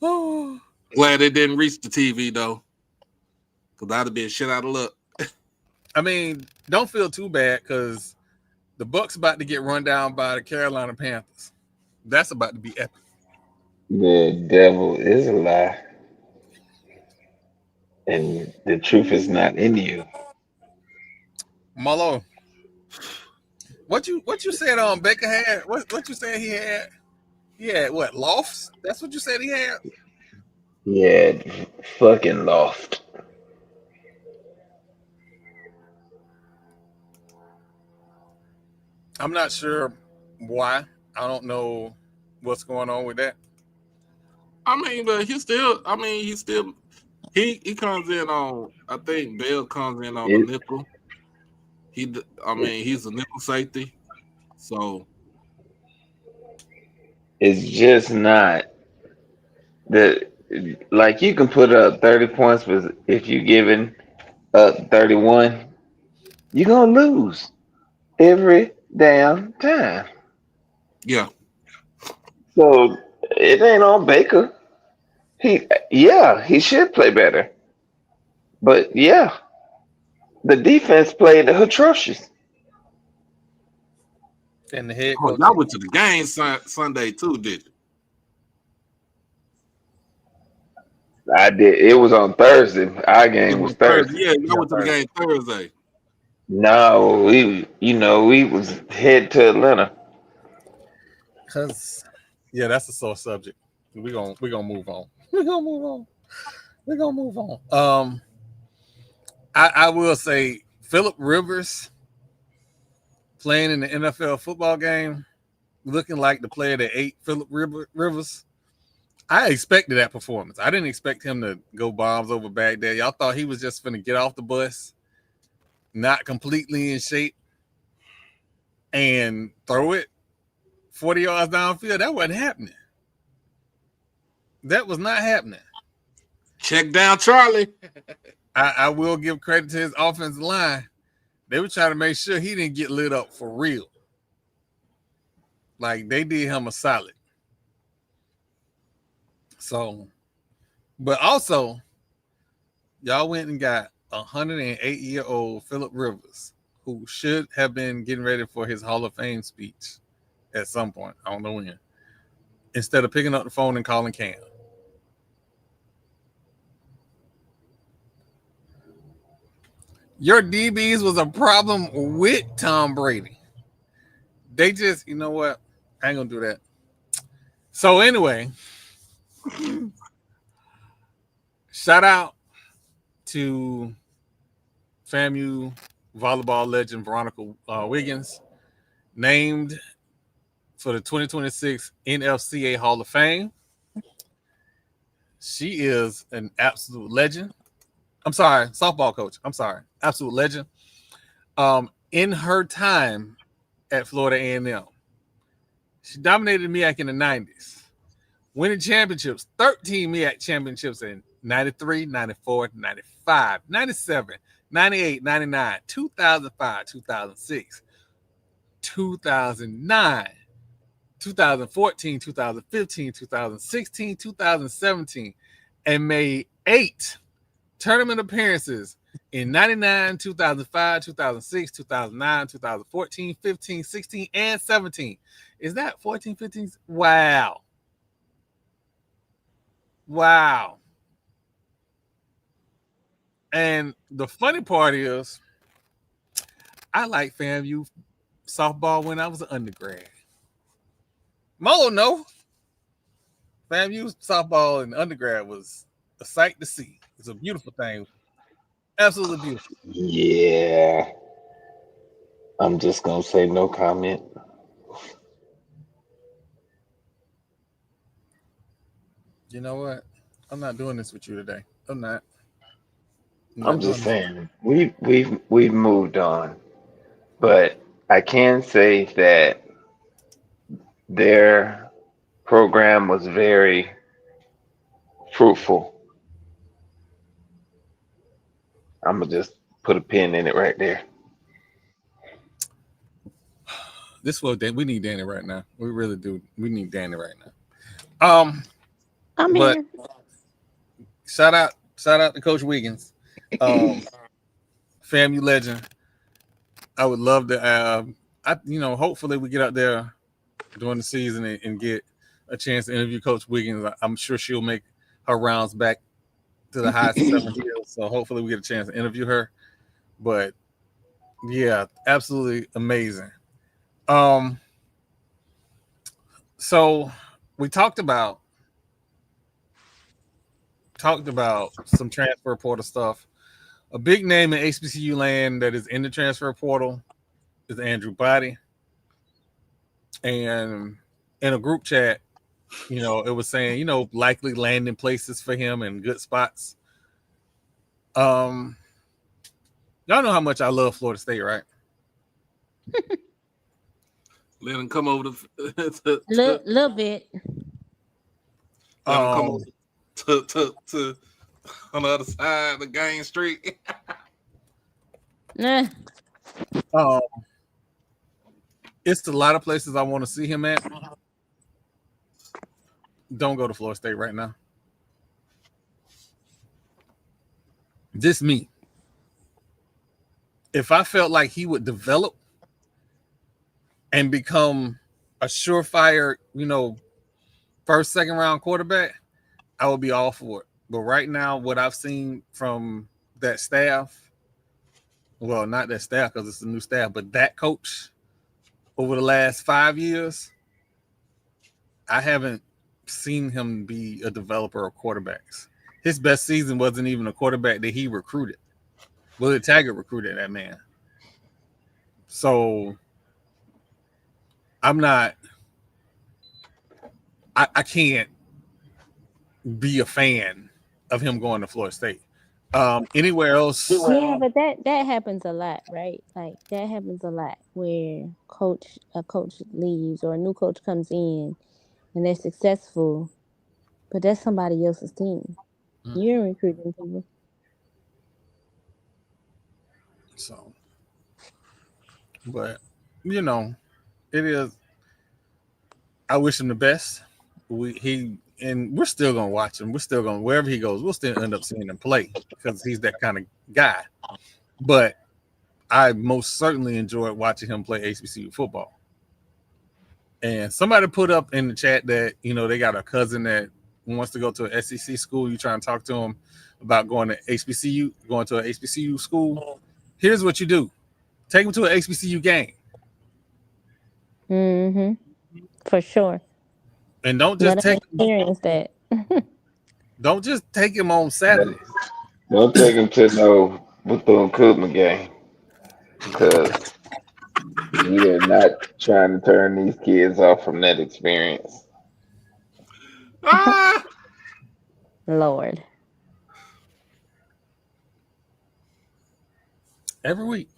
Oh. Glad it didn't reach the TV though, because I'd have been shit out of luck. I mean, don't feel too bad because the Bucs about to get run down by the Carolina Panthers. That's about to be epic. The devil is a lie, and the truth is not in you. Marlo, what you said Baker had? What you said he had? He had what, lofts? That's what you said he had? Yeah, fucking loft. I'm not sure why. I don't know what's going on with that. I mean, but he comes in on, I think Bell comes in on the nickel. He's a nickel safety. So it's just not like you can put up 30 points, but if you're giving up 31, you're gonna lose every damn time. Yeah. So it ain't on Baker. He should play better. But yeah, the defense played atrocious. And the head coach. Y'all went to the game Sunday too, did you? I did. It was on Thursday. Our game was Thursday. Yeah, y'all went to the game Thursday. No, we was head to Atlanta. Cause that's a sore subject. We're gonna move on. We're gonna move on. I will say Phillip Rivers playing in the NFL football game, looking like the player that ate Phillip Rivers. I expected that performance. I didn't expect him to go bombs over Baghdad. Y'all thought he was just going to get off the bus, not completely in shape, and throw it 40 yards downfield. That wasn't happening. That was not happening. Check down Charlie. I will give credit to his offensive line. They were trying to make sure he didn't get lit up for real. Like, they did him a solid. So, but also, y'all went and got 108-year-old Phillip Rivers, who should have been getting ready for his Hall of Fame speech at some point. I don't know when. Instead of picking up the phone and calling Cam. Your DBs was a problem with Tom Brady. They just, you know what? I ain't gonna do that. So anyway, shout out to FAMU volleyball legend Veronica Wiggins, named for the 2026 NFCA Hall of Fame. She is an absolute legend. I'm sorry, softball coach. I'm sorry, absolute legend. In her time at Florida A&M, she dominated MEAC in the 90s, winning championships, 13 MEAC championships in 93, 94, 95, 97, 98, 99, 2005, 2006, 2009, 2014, 2015, 2016, 2017, and made 8 tournament appearances in 99, 2005, 2006, 2009, 2014, 15, 16, and 17. Is that 14, 15? Wow. Wow. And the funny part is, I like FAMU softball when I was an undergrad. Mo, no. FAMU softball in undergrad was a sight to see. It's a beautiful thing. Absolutely beautiful. Yeah. I'm just gonna say no comment. You know what? I'm not doing this with you today. I'm not. I'm just saying we've moved on, but I can say that their program was very fruitful. I'm gonna just put a pin in it right there. This was we need Danny right now. We really do. We need Danny right now. I'm But here. shout out to Coach Wiggins, FAMU legend. I would love to. Hopefully we get out there during the season and get a chance to interview Coach Wiggins. I'm sure she'll make her rounds back to the high 7 hills. So hopefully we get a chance to interview her. But yeah, absolutely amazing. So we talked about some transfer portal stuff. A big name in HBCU land that is in the transfer portal is Andrew Body. And in a group chat, it was saying, likely landing places for him and good spots. Y'all know how much I love Florida State, right? Let him come over Little bit. Let him come over to on the other side of the Game Street. Nah. It's a lot of places I want to see him at. Don't go to Florida State right now. Just me. If I felt like he would develop and become a surefire, first, second round quarterback, I would be all for it. But right now, what I've seen from that staff, well, not that staff because it's a new staff, but that coach over the last 5 years, I haven't seen him be a developer of quarterbacks. His best season wasn't even a quarterback that he recruited. Willie Taggart recruited that man. So I'm not. I can't be a fan of him going to Florida State. Anywhere else? Yeah, but that happens a lot, right? Like that happens a lot where a coach leaves or a new coach comes in and they're successful, but that's somebody else's team. You're recruiting people. So, but you know, it is. I wish him the best. We're still gonna watch him. We're still gonna wherever he goes. We'll still end up seeing him play because he's that kind of guy. But I most certainly enjoyed watching him play HBCU football. And somebody put up in the chat that they got a cousin that wants to go to an SEC school. You trying to talk to him about going to an HBCU school. Here's what you do: take him to an HBCU game. For sure. And don't just experience that. Don't just take him on Saturday. Don't take him to no Bethune-Cookman game because we are not trying to turn these kids off from that experience. Lord. Every week.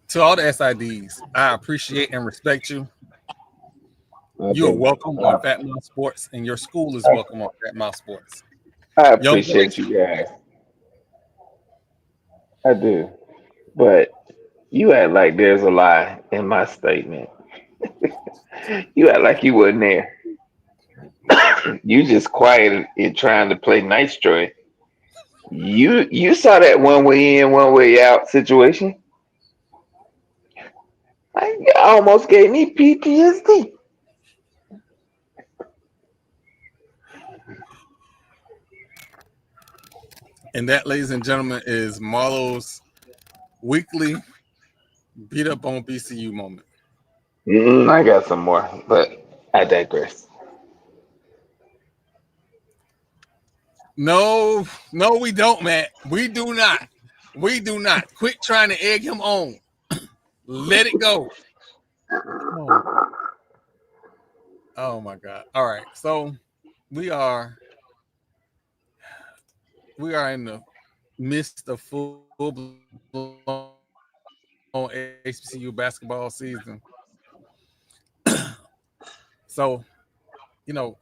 To all the SIDs, I appreciate and respect you. You are welcome on Fat Mouth Sports, and your school is welcome on Fat Mouth Sports. I appreciate you guys. I do. But you act like there's a lie in my statement. You act like you wasn't there. You just quiet and trying to play nice, Troy. You saw that one way in, one way out situation. I almost gave me PTSD. And that, ladies and gentlemen, is Marlo's weekly beat up on BCU moment. I got some more, but I digress. No, we don't, Matt. We do not. Quit trying to egg him on. Let it go. Oh my God. All right. So we are in the midst of full-blown HBCU basketball season. So, and I'm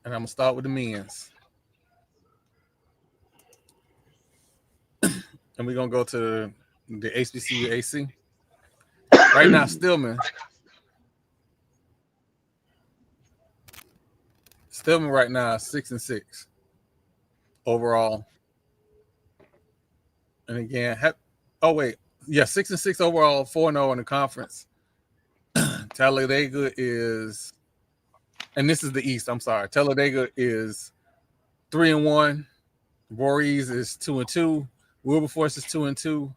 going to start with the men's. And we're going to go to the HBCU AC. Right now, Stillman right now is 6-6 overall. And again, 6-6 overall, 4-0 in the conference. Talladega is, and this is the East. I'm sorry. Talladega is 3-1. Voorhees is 2-2. Wilberforce is 2-2.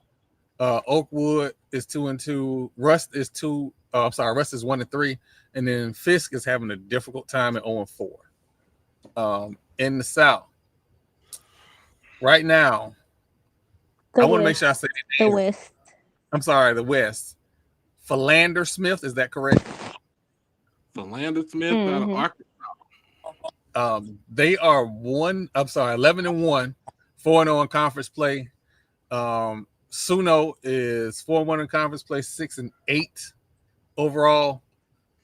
Oakwood is 2-2. Rust is 1-3. And then Fisk is having a difficult time at 0-4. In the South, right now, I want to make sure I say the West. I'm sorry, the West. Philander Smith, is that correct? Philander Smith out of Arkansas. They are 11-1, 4-0 in conference play. Suno is 4-1 in conference play, 6-8 overall.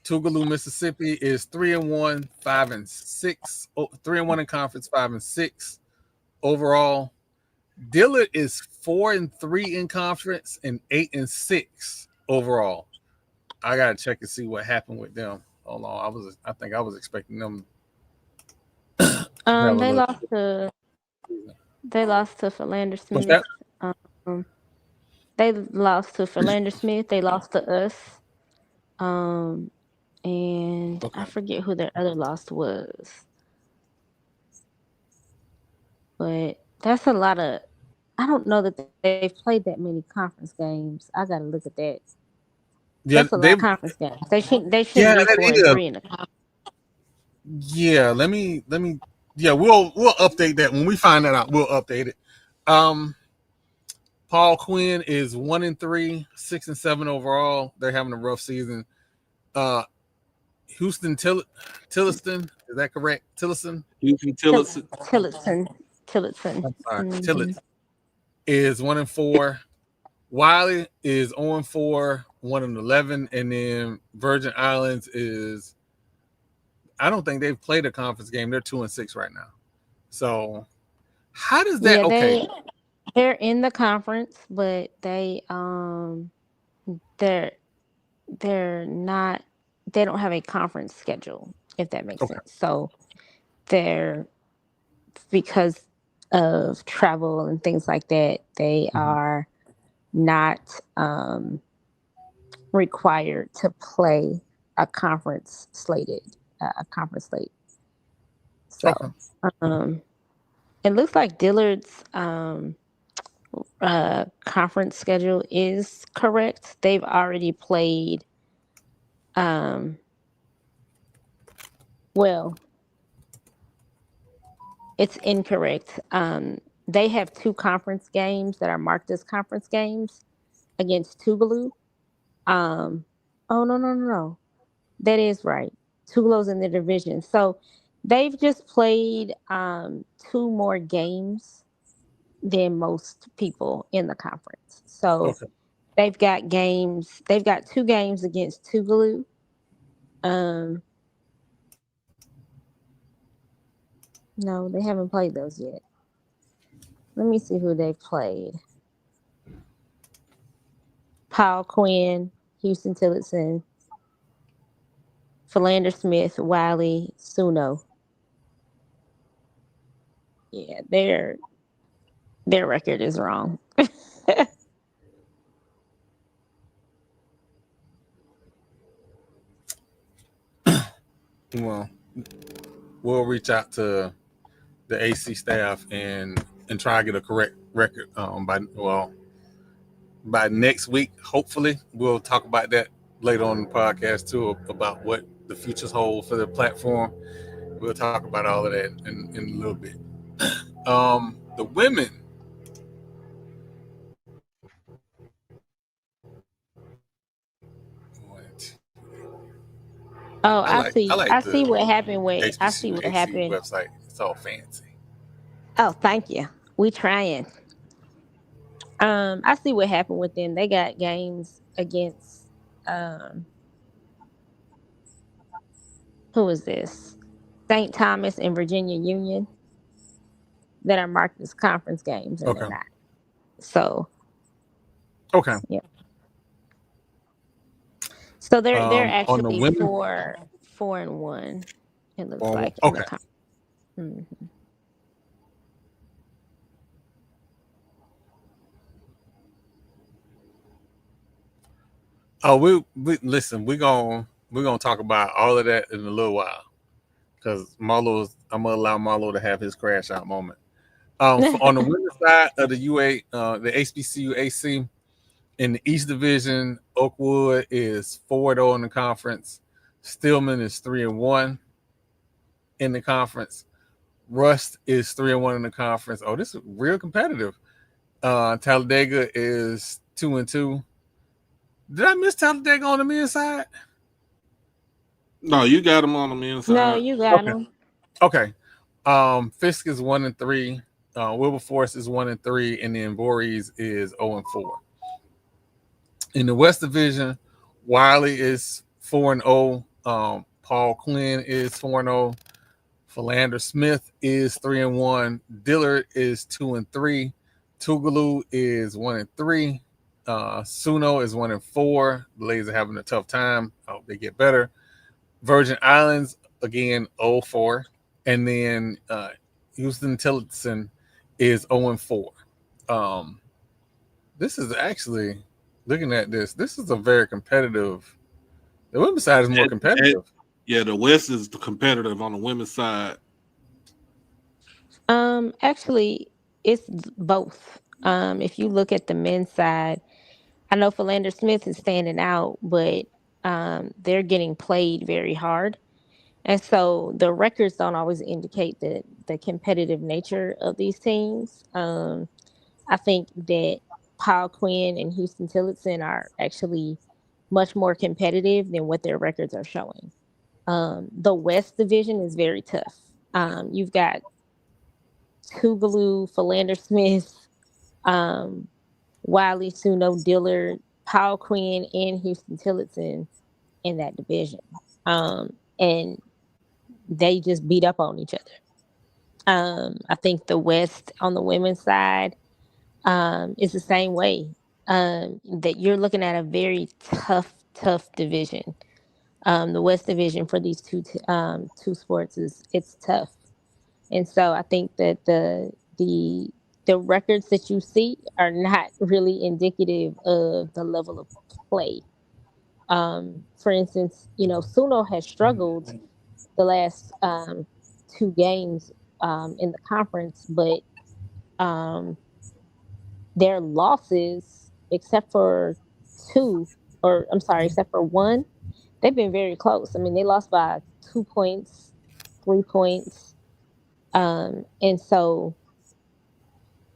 Tougaloo, Mississippi is 3-1, 5-6. 3-1 in conference, 5-6 overall. Dillard is 4-3 in conference and 8-6 overall. I gotta check and see what happened with them. Hold on, I think I was expecting them. They lost to Philander Smith. They lost to Philander Smith. They lost to us. And I forget who their other loss was. But that's a lot of. I don't know that they've played that many conference games. I got to look at that. Yeah, that's a lot of conference games. They shouldn't be 4-3 in the conference. Yeah, let me. Yeah, we'll update that when we find that out. We'll update it. Paul Quinn is 1-3, 6-7 overall. They're having a rough season. Houston Tillotson, is that correct? Tillotson? Houston Tillotson. Tillotson. I'm sorry. Mhm. Tillotson is 1-4. Wiley is 0-4, 1-11, and then Virgin Islands is, I don't think they've played a conference game. They're 2-6 right now. So how does that? Yeah, Okay, they're in the conference, but they're not. They don't have a conference schedule, if that makes okay, sense. So they're, because of travel and things like that, they are not required to play a conference conference slate. So okay. it looks like Dillard's conference schedule is correct. They've already played. Well, it's incorrect. They have 2 conference games that are marked as conference games against Tougaloo. Oh no. That is right. Tougaloo's in the division. So they've just played 2 more games than most people in the conference. So Okay. they've got 2 games against Tougaloo. No, they haven't played those yet. Let me see who they've played. Paul Quinn, Houston Tillotson, Philander Smith, Wiley, Suno. Yeah, their record is wrong. Well, we'll reach out to the AC staff and try to get a correct record by next week. Hopefully, we'll talk about that later on in the podcast too, about what the futures hold for the platform. We'll talk about all of that in a little bit. The women. Oh, I like I see the what happened with. I see HBCU what AC happened. website. It's all fancy. Oh, thank you. We trying. I see what happened with them. They got games against um who is this? St. Thomas and Virginia Union that are marked as conference games, and they're Okay. not. So Okay. yeah. So they're On the actually women. 4-1. It looks like in the Okay. conference. Mm-hmm. Oh, we listen. We're gonna talk about all of that in a little while because I'm gonna allow Marlo to have his crash out moment. On the women's side of the the HBCU AC in the East Division, Oakwood is 4-0 in the conference. Stillman is 3-1 in the conference. Rust is 3-1 in the conference. Oh, this is real competitive. Talladega is 2-2. Did I miss Talladega on the men's side? No, you got them on the No, inside. you got Okay. them. Okay. Fisk is 1-3. Wilberforce is 1-3, and then Voorhees is 0-4. In the West Division, Wiley is 4-0. Paul Quinn is 4-0. Philander Smith is 3-1. Dillard is 2-3. Tougaloo is 1-3. Suno is 1-4. The ladies are having a tough time. I hope they get better. Virgin Islands again 0-4, and then Houston Tillotson is 0-4. This is actually looking at this. This is a very competitive. The women's side is more competitive. Yeah, the West is the competitive on the women's side. Actually, it's both. If you look at the men's side, I know Philander Smith is standing out, but they're getting played very hard. And so the records don't always indicate the competitive nature of these teams. I think that Paul Quinn and Houston Tillotson are actually much more competitive than what their records are showing. The West Division is very tough. You've got Tougaloo, Philander Smith, um, Wiley Suno, Dillard, Paul Quinn, and Houston Tillotson in that division. And they just beat up on each other. I think the West on the women's side is the same way. That you're looking at a very tough division. The West Division for these two sports is it's tough, and so I think that the records that you see are not really indicative of the level of play. For instance, Suno has struggled the last two games in the conference, but um, their losses, except for two, or I'm sorry, except for one, they've been very close. I mean, they lost by 2 points, 3 points, and so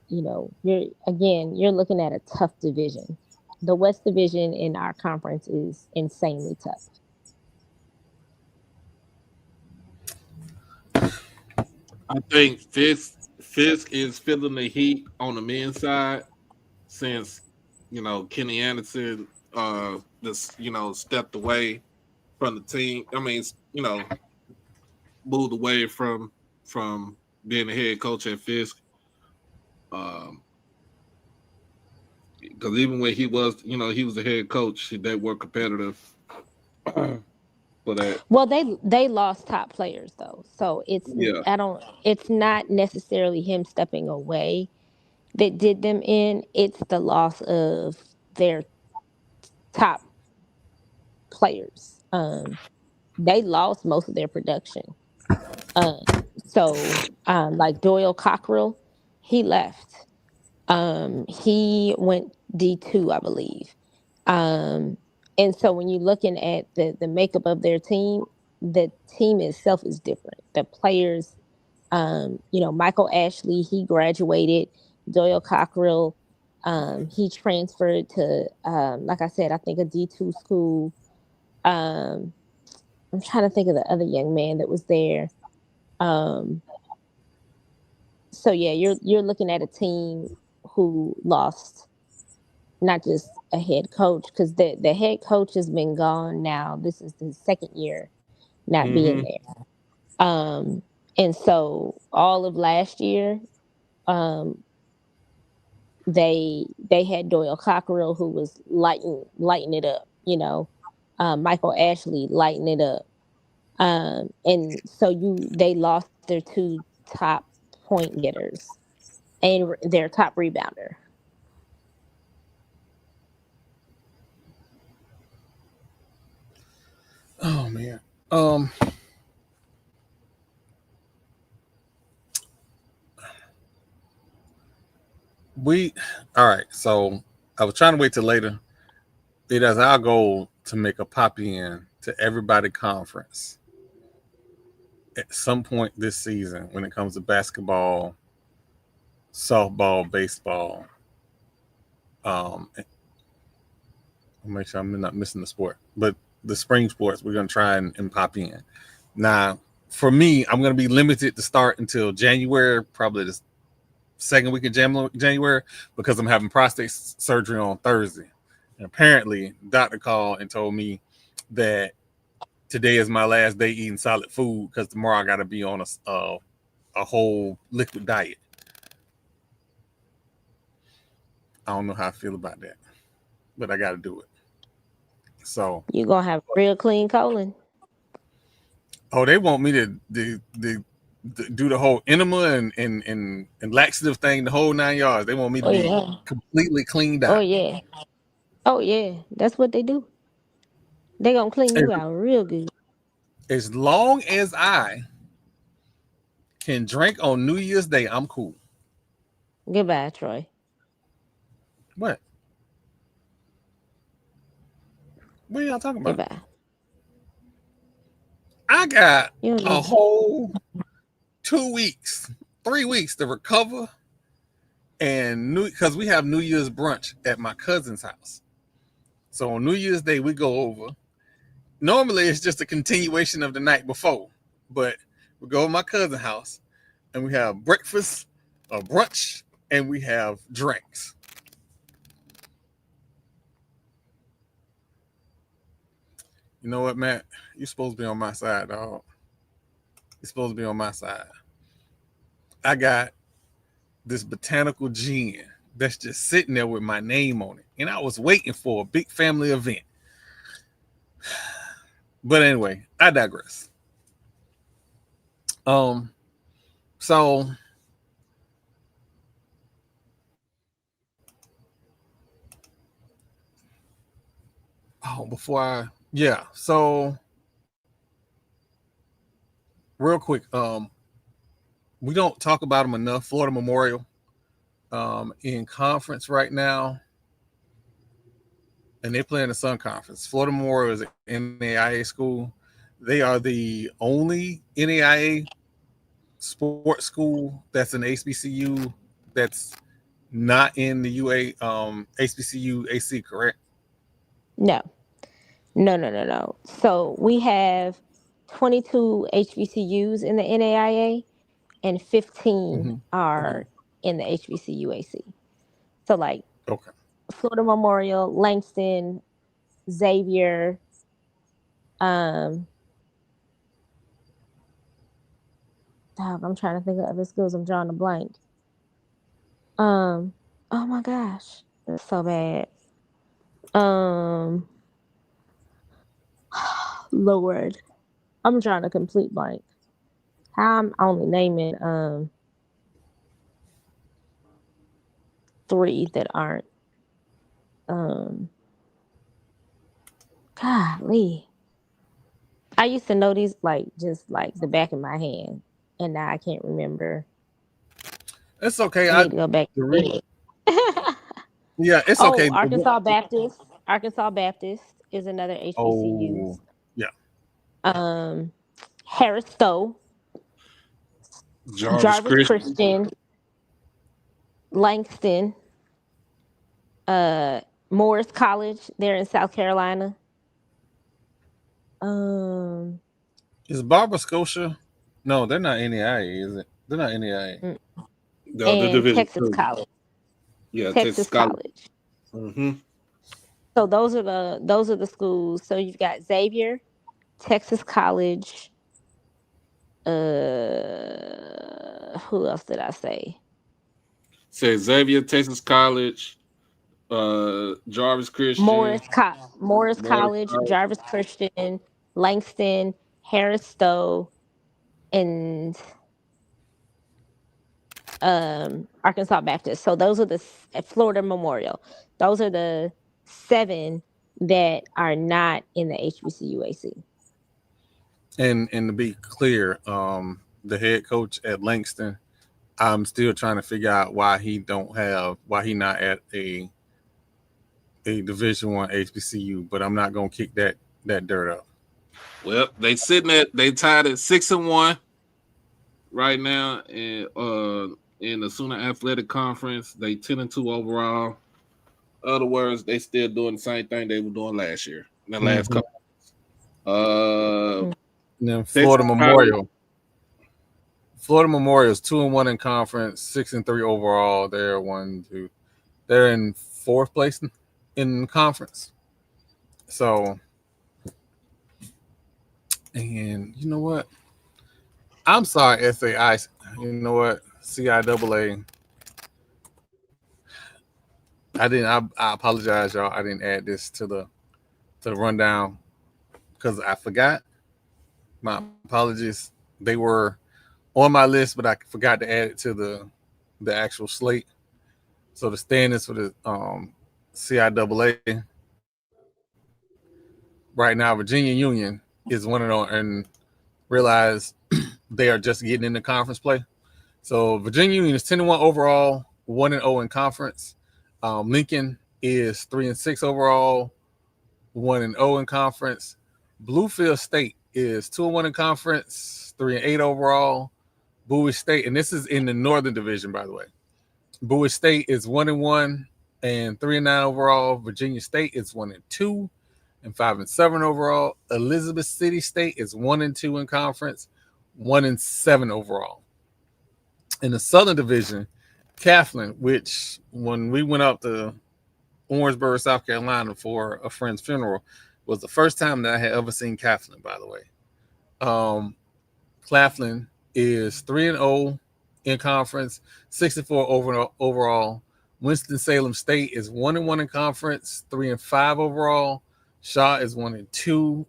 you're looking at a tough division. The West Division in our conference is insanely tough. I think Fisk is feeling the heat on the men's side since Kenny Anderson just stepped away from the team. I mean, moved away from being the head coach at Fisk. Because even when he was the head coach, they were competitive. For that. Well, they lost top players though, so it's not necessarily him stepping away that did them in. It's the loss of their top players. They lost most of their production. Um, like Doyle Cockrell, he left. He went D2, I believe. And so when you're looking at the makeup of their team, the team itself is different. The players, Michael Ashley, he graduated. Doyle Cockrell, he transferred to, like I said, I think a D2 school. I'm trying to think of the other young man that was there. So yeah, you're looking at a team who lost not just a head coach, because the head coach has been gone now. This is the second year not being there. And so all of last year, they had Doyle Cockrell, who was lighting it up, Michael Ashley lighting it up. And so they lost their two top point getters and their top rebounder. Oh man. All right. So I was trying to wait till later. It is our goal to make a pop in to everybody conference at some point this season when it comes to basketball, softball, baseball. I'll make sure I'm not missing the sport, but the spring sports we're gonna try and pop in. Now, for me, I'm gonna be limited to start until January, probably the second week of January, because I'm having prostate surgery on Thursday. And apparently, doctor called and told me that today is my last day eating solid food because tomorrow I got to be on a whole liquid diet. I don't know how I feel about that, but I got to do it. So you're gonna have real clean colon. Oh, they want me to do the whole enema and laxative thing, the whole 9 yards. They want me to be completely cleaned out. Oh yeah, that's what they do. They gonna clean you out real good. As long as I can drink on New Year's Day, I'm cool. Goodbye, Troy. What are y'all talking about? Goodbye. I got a whole 2 weeks, 3 weeks to recover And because we have New Year's brunch at my cousin's house. So on New Year's Day, we go over. Normally, it's just a continuation of the night before, but we go to my cousin's house and we have breakfast, a brunch, and we have drinks. You know what, Matt? You're supposed to be on my side, dog. You're supposed to be on my side. I got this botanical gin that's just sitting there with my name on it. And I was waiting for a big family event. But anyway, I digress. So so real quick, we don't talk about them enough. Florida Memorial in conference right now, and they play in the Sun Conference. Florida Memorial is an NAIA school. They are the only NAIA sports school that's an HBCU that's not in the UA HBCU AC, correct? No. So we have 22 HBCUs in the NAIA, and 15 are in the HBCU AC. So like Florida Memorial, Langston, Xavier, I'm trying to think of other schools. I'm drawing a blank. Oh my gosh, that's so bad. Lord, I'm drawing a complete blank. How I'm only naming 3 that aren't. Golly, I used to know these like just like the back of my hand, and now I can't remember. It's okay. I need to go back. Yeah, it's okay. Arkansas Baptist is another HBCU. Harris Stowe, Jarvis Christian, Langston, Morris College. They're in South Carolina. Is Barbara Scotia? No, they're not NAIA, is it? They're not NAIA. No, the Division Texas 2. College. Yeah, Texas College. Mm-hmm. So those are the schools. So you've got Xavier, Texas College. Who else did I say? Say Xavier, Texas College, Jarvis Christian, Morris College, Jarvis Christian, Langston, Harris Stowe, and Arkansas Baptist. So those are the Florida Memorial. Those are the 7 that are not in the HBCU AC. And to be clear, the head coach at Langston, I'm still trying to figure out why he not at a Division I HBCU, but I'm not gonna kick that dirt up. Well, they tied at 6-1 right now in the Sooner Athletic Conference. They 10-2 overall. In other words, they still doing the same thing they were doing last year. In the last couple. Then Florida Memorial. Florida Memorial is 2-1 in conference, 6-3 overall. They're in 4th place in conference. So, and you know what? I'm sorry, SAI. You know what? CIAA. I apologize, y'all. I didn't add this to the rundown because I forgot. My apologies. They were on my list, but I forgot to add it to the actual slate. So the standings for the CIAA right now, Virginia Union is 1-0, and realize they are just getting into conference play. So Virginia Union is 10-1 overall, 1-0 in conference. Lincoln is 3-6 overall, 1-0 in conference. Bluefield State is 2-1 in conference, 3-8 overall. Bowie State, and this is in the Northern Division, by the way. Bowie State is 1-1 and 3-9 overall. Virginia State is 1-2 and 5-7 overall. Elizabeth City State is 1-2 in conference, 1-7 overall. In the Southern Division, Kathleen, which when we went out to Orangeburg, South Carolina for a friend's funeral, was the first time that I had ever seen Kathleen, by the way. Claflin is 3-0 in conference, 64 overall. Winston-Salem State is 1-1 in conference, 3-5 overall. Shaw is 1-2,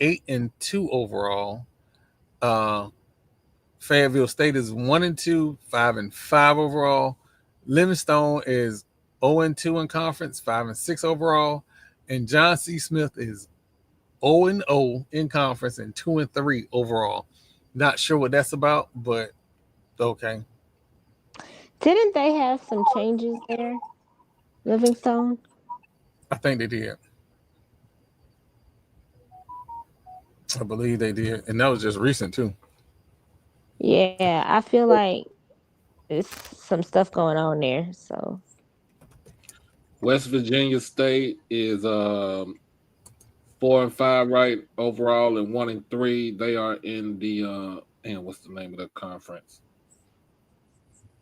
8-2 overall. Fayetteville State is 1-2, 5-5 overall. Livingstone is 0-2 in conference, 5-6 overall. And John C. Smith is 0-0 in conference and 2-3 overall. Not sure what that's about, but okay. Didn't they have some changes there, Livingstone? I think they did. I believe they did. And that was just recent, too. Yeah, I feel like there's some stuff going on there. So West Virginia State is 4-5 right overall and 1-3. They are in the and what's the name of the conference?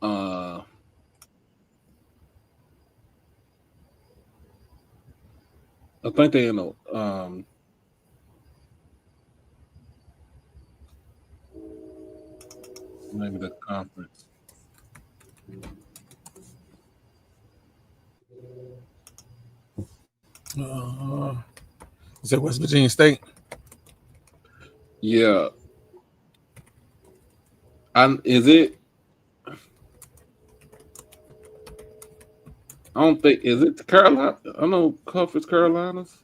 I think they in the name of the conference. Is that West Virginia State? Yeah. Is it? I don't think, is it the Carolina? I know Conference Carolinas.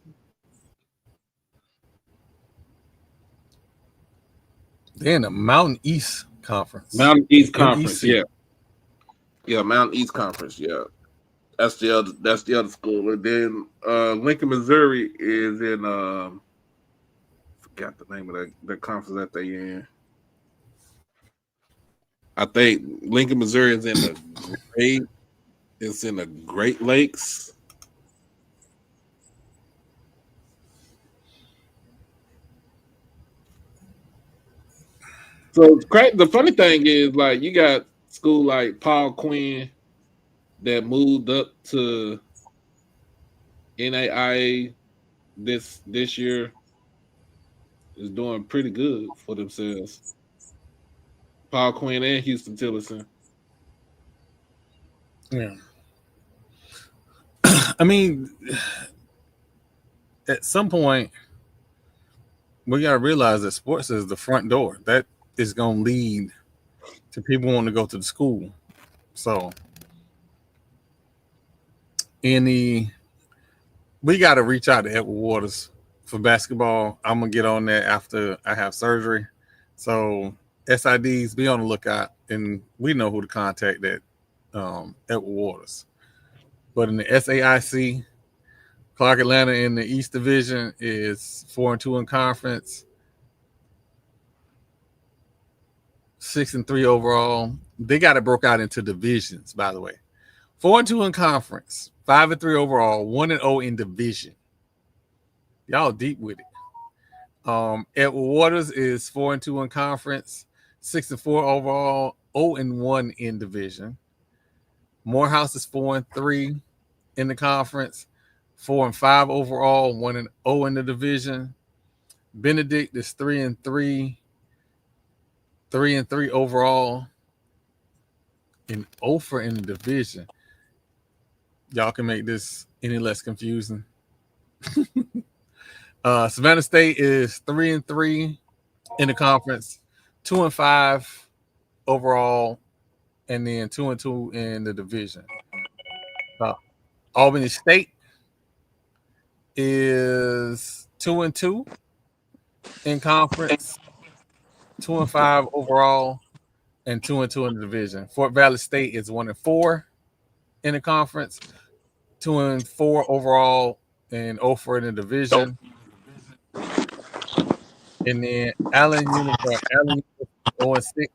They're in the Mountain East Conference. Mountain East Conference, MEC. yeah. Yeah, Mountain East Conference, yeah. That's the other school. And then Lincoln, Missouri is in forgot the name of the conference that they in. I think Lincoln, Missouri is in the Great Lakes. So the funny thing is, like, you got school like Paul Quinn that moved up to NAIA this year, is doing pretty good for themselves. Paul Quinn and Houston Tillerson. Yeah. I mean, at some point, we got to realize that sports is the front door. That is going to lead to people wanting to go to the school. So, we got to reach out to Edward Waters for basketball. I'm going to get on that after I have surgery. So, SIDs, be on the lookout, and we know who to contact at Edward Waters. But in the SAIC, Clark Atlanta in the East Division is 4-2 in conference, 6-3 overall. They got it broke out into divisions, by the way. 4-2 in conference, 5-3 overall, 1-0 in division. Y'all deep with it. Edward Waters is 4-2 in conference, 6-4 overall, 0-1 in division. Morehouse is 4-3 in the conference, 4-5 overall, 1-0 in the division. Benedict is 3-3, 3-3 overall, and 0 in the division. Y'all can make this any less confusing. Savannah State is 3-3 in the conference, 2-5 overall, and then 2-2 in the division. Albany State is 2-2 in conference, 2-5 overall, and 2-2 in the division. Fort Valley State is 1-4 in the conference, 2-4 overall, and 0 in the division. And then Allen University 0-6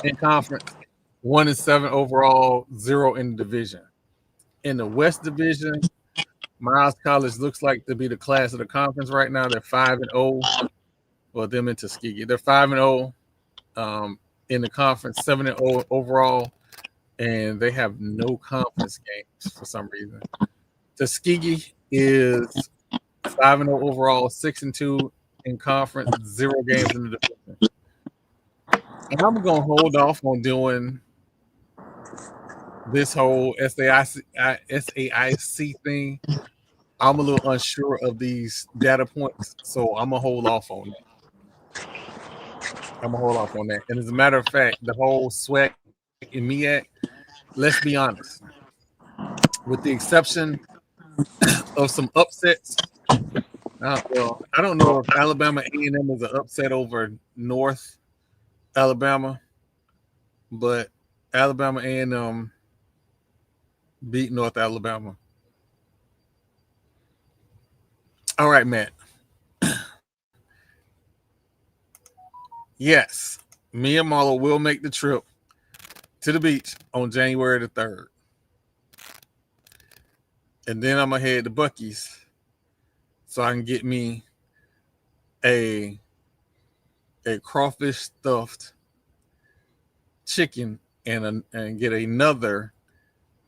in conference, 1-7 overall, 0 in the division. In the West Division, Miles College looks like to be the class of the conference right now. They're 5-0. Well, them in Tuskegee. They're 5-0 in the conference, 7-0 overall, and they have no conference games for some reason. Tuskegee is 5-0 overall, 6-2 in conference, 0 games in the division. And I'm gonna hold off on doing this whole SAIC thing. I'm a little unsure of these data points, so I'm gonna hold off on that. And as a matter of fact, the whole SWAC and MEAC, let's be honest, with the exception of some upsets. Well, I don't know if Alabama A&M is an upset over North Alabama, but Alabama A&M beat North Alabama. All right, Matt. Yes, me and Marlo will make the trip to the beach on January the 3rd. And then I'm going to head to Buc-ee's so I can get me a crawfish stuffed chicken and get another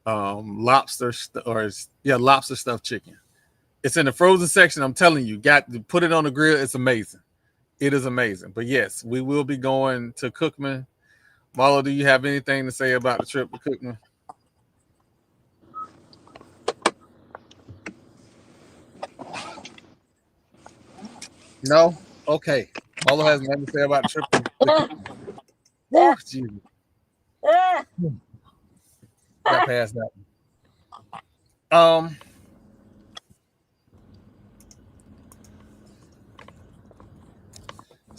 lobster stuffed chicken. It's in the frozen section. I'm telling you, got to put it on the grill. It's amazing. It is amazing. But yes, we will be going to Cookman. Marlo, do you have anything to say about the trip to Cookman? No? Okay. Marlo has nothing to say about the trip to Cookman. Oh, Jesus. Got past that one.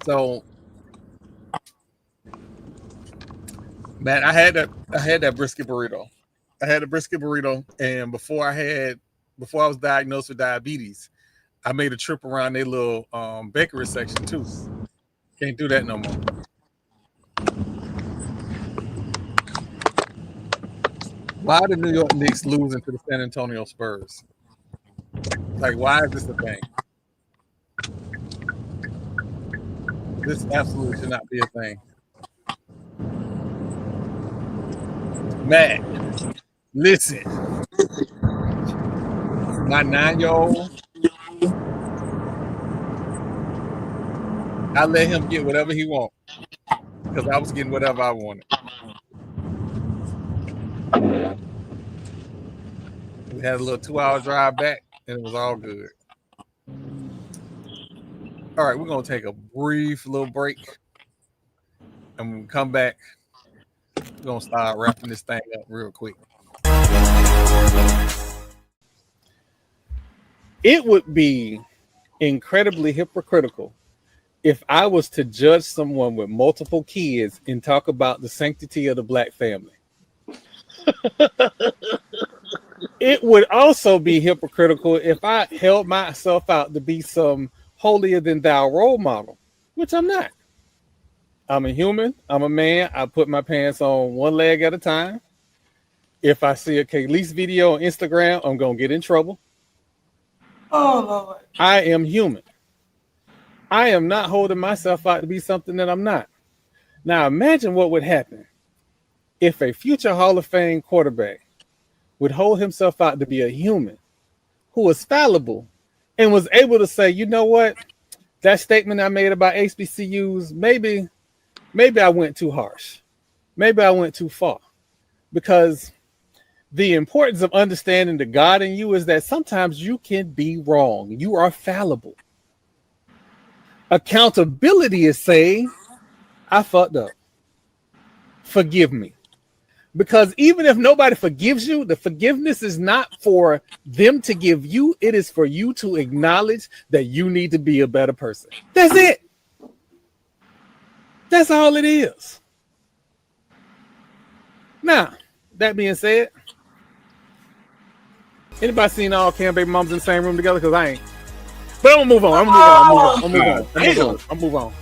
So, Matt, I had that brisket burrito. I had a brisket burrito, and before I was diagnosed with diabetes, I made a trip around their little bakery section too. Can't do that no more. Why are the New York Knicks losing to the San Antonio Spurs? Like, why is this a thing? This absolutely should not be a thing. Matt, listen. My 9-year-old, I let him get whatever he wants because I was getting whatever I wanted. We had a little 2-hour drive back, and it was all good. All right, we're going to take a brief little break, and when we come back, we're going to start wrapping this thing up real quick. It would be incredibly hypocritical if I was to judge someone with multiple kids and talk about the sanctity of the Black family. It would also be hypocritical if I held myself out to be some holier than thou role model, which I'm not. I'm a human. I'm a man. I put my pants on one leg at a time. If I see a Kaylee's video on Instagram, I'm going to get in trouble. Oh, Lord. I am human. I am not holding myself out to be something that I'm not. Now, imagine what would happen if a future Hall of Fame quarterback would hold himself out to be a human who was fallible and was able to say, you know what, that statement I made about HBCUs, maybe I went too harsh. Maybe I went too far. Because the importance of understanding the God in you is that sometimes you can be wrong. You are fallible. Accountability is saying, I fucked up. Forgive me. Because even if nobody forgives you, the forgiveness is not for them to give you. It is for you to acknowledge that you need to be a better person. That's it. That's all it is. Now, that being said, anybody seen all Cam baby moms in the same room together? Because I ain't. But I'm gonna move on. I'm move on.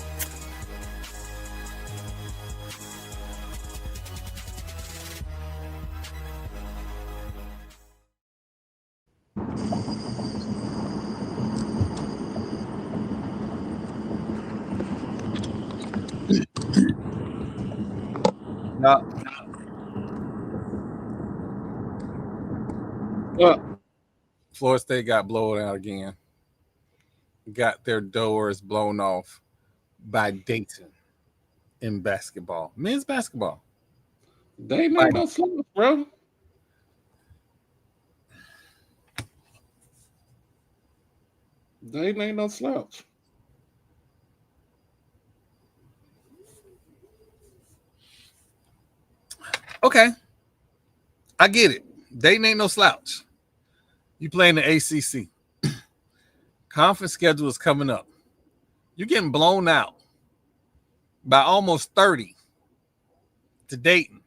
No, Florida State got blown out again. Got their doors blown off by Dayton in basketball, men's basketball. They ain't no slouch, bro. They ain't no slouch. Okay, I get it. Dayton ain't no slouch. You playing the ACC. Conference schedule is coming up. You're getting blown out by almost 30 to Dayton.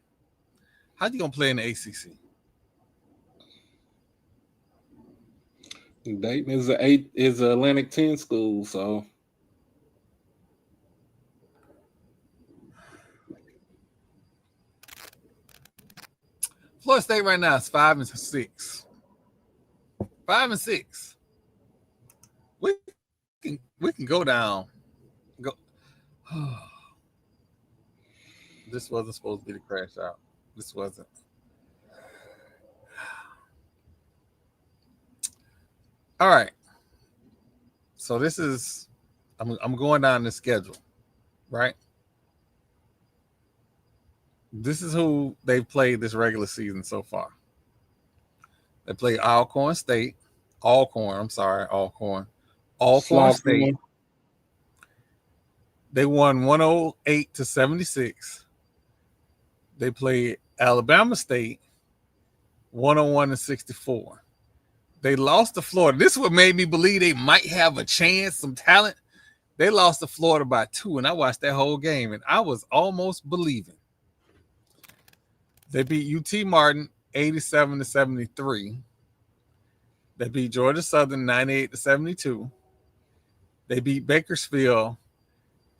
How you gonna play in the ACC? Dayton is an Atlantic 10 school, so Florida State right now is 5-6. 5-6. We can go down. Go. This wasn't supposed to be the crash out. This wasn't. All right. So this is I'm going down the schedule, right? This is who they've played this regular season so far. They played Alcorn State. Alcorn State. They won 108-76. They played Alabama State 101-64. They lost to Florida. This is what made me believe they might have a chance, some talent. They lost to Florida by 2, and I watched that whole game, and I was almost believing. They beat UT Martin 87-73. They beat Georgia Southern 98-72. They beat Bakersfield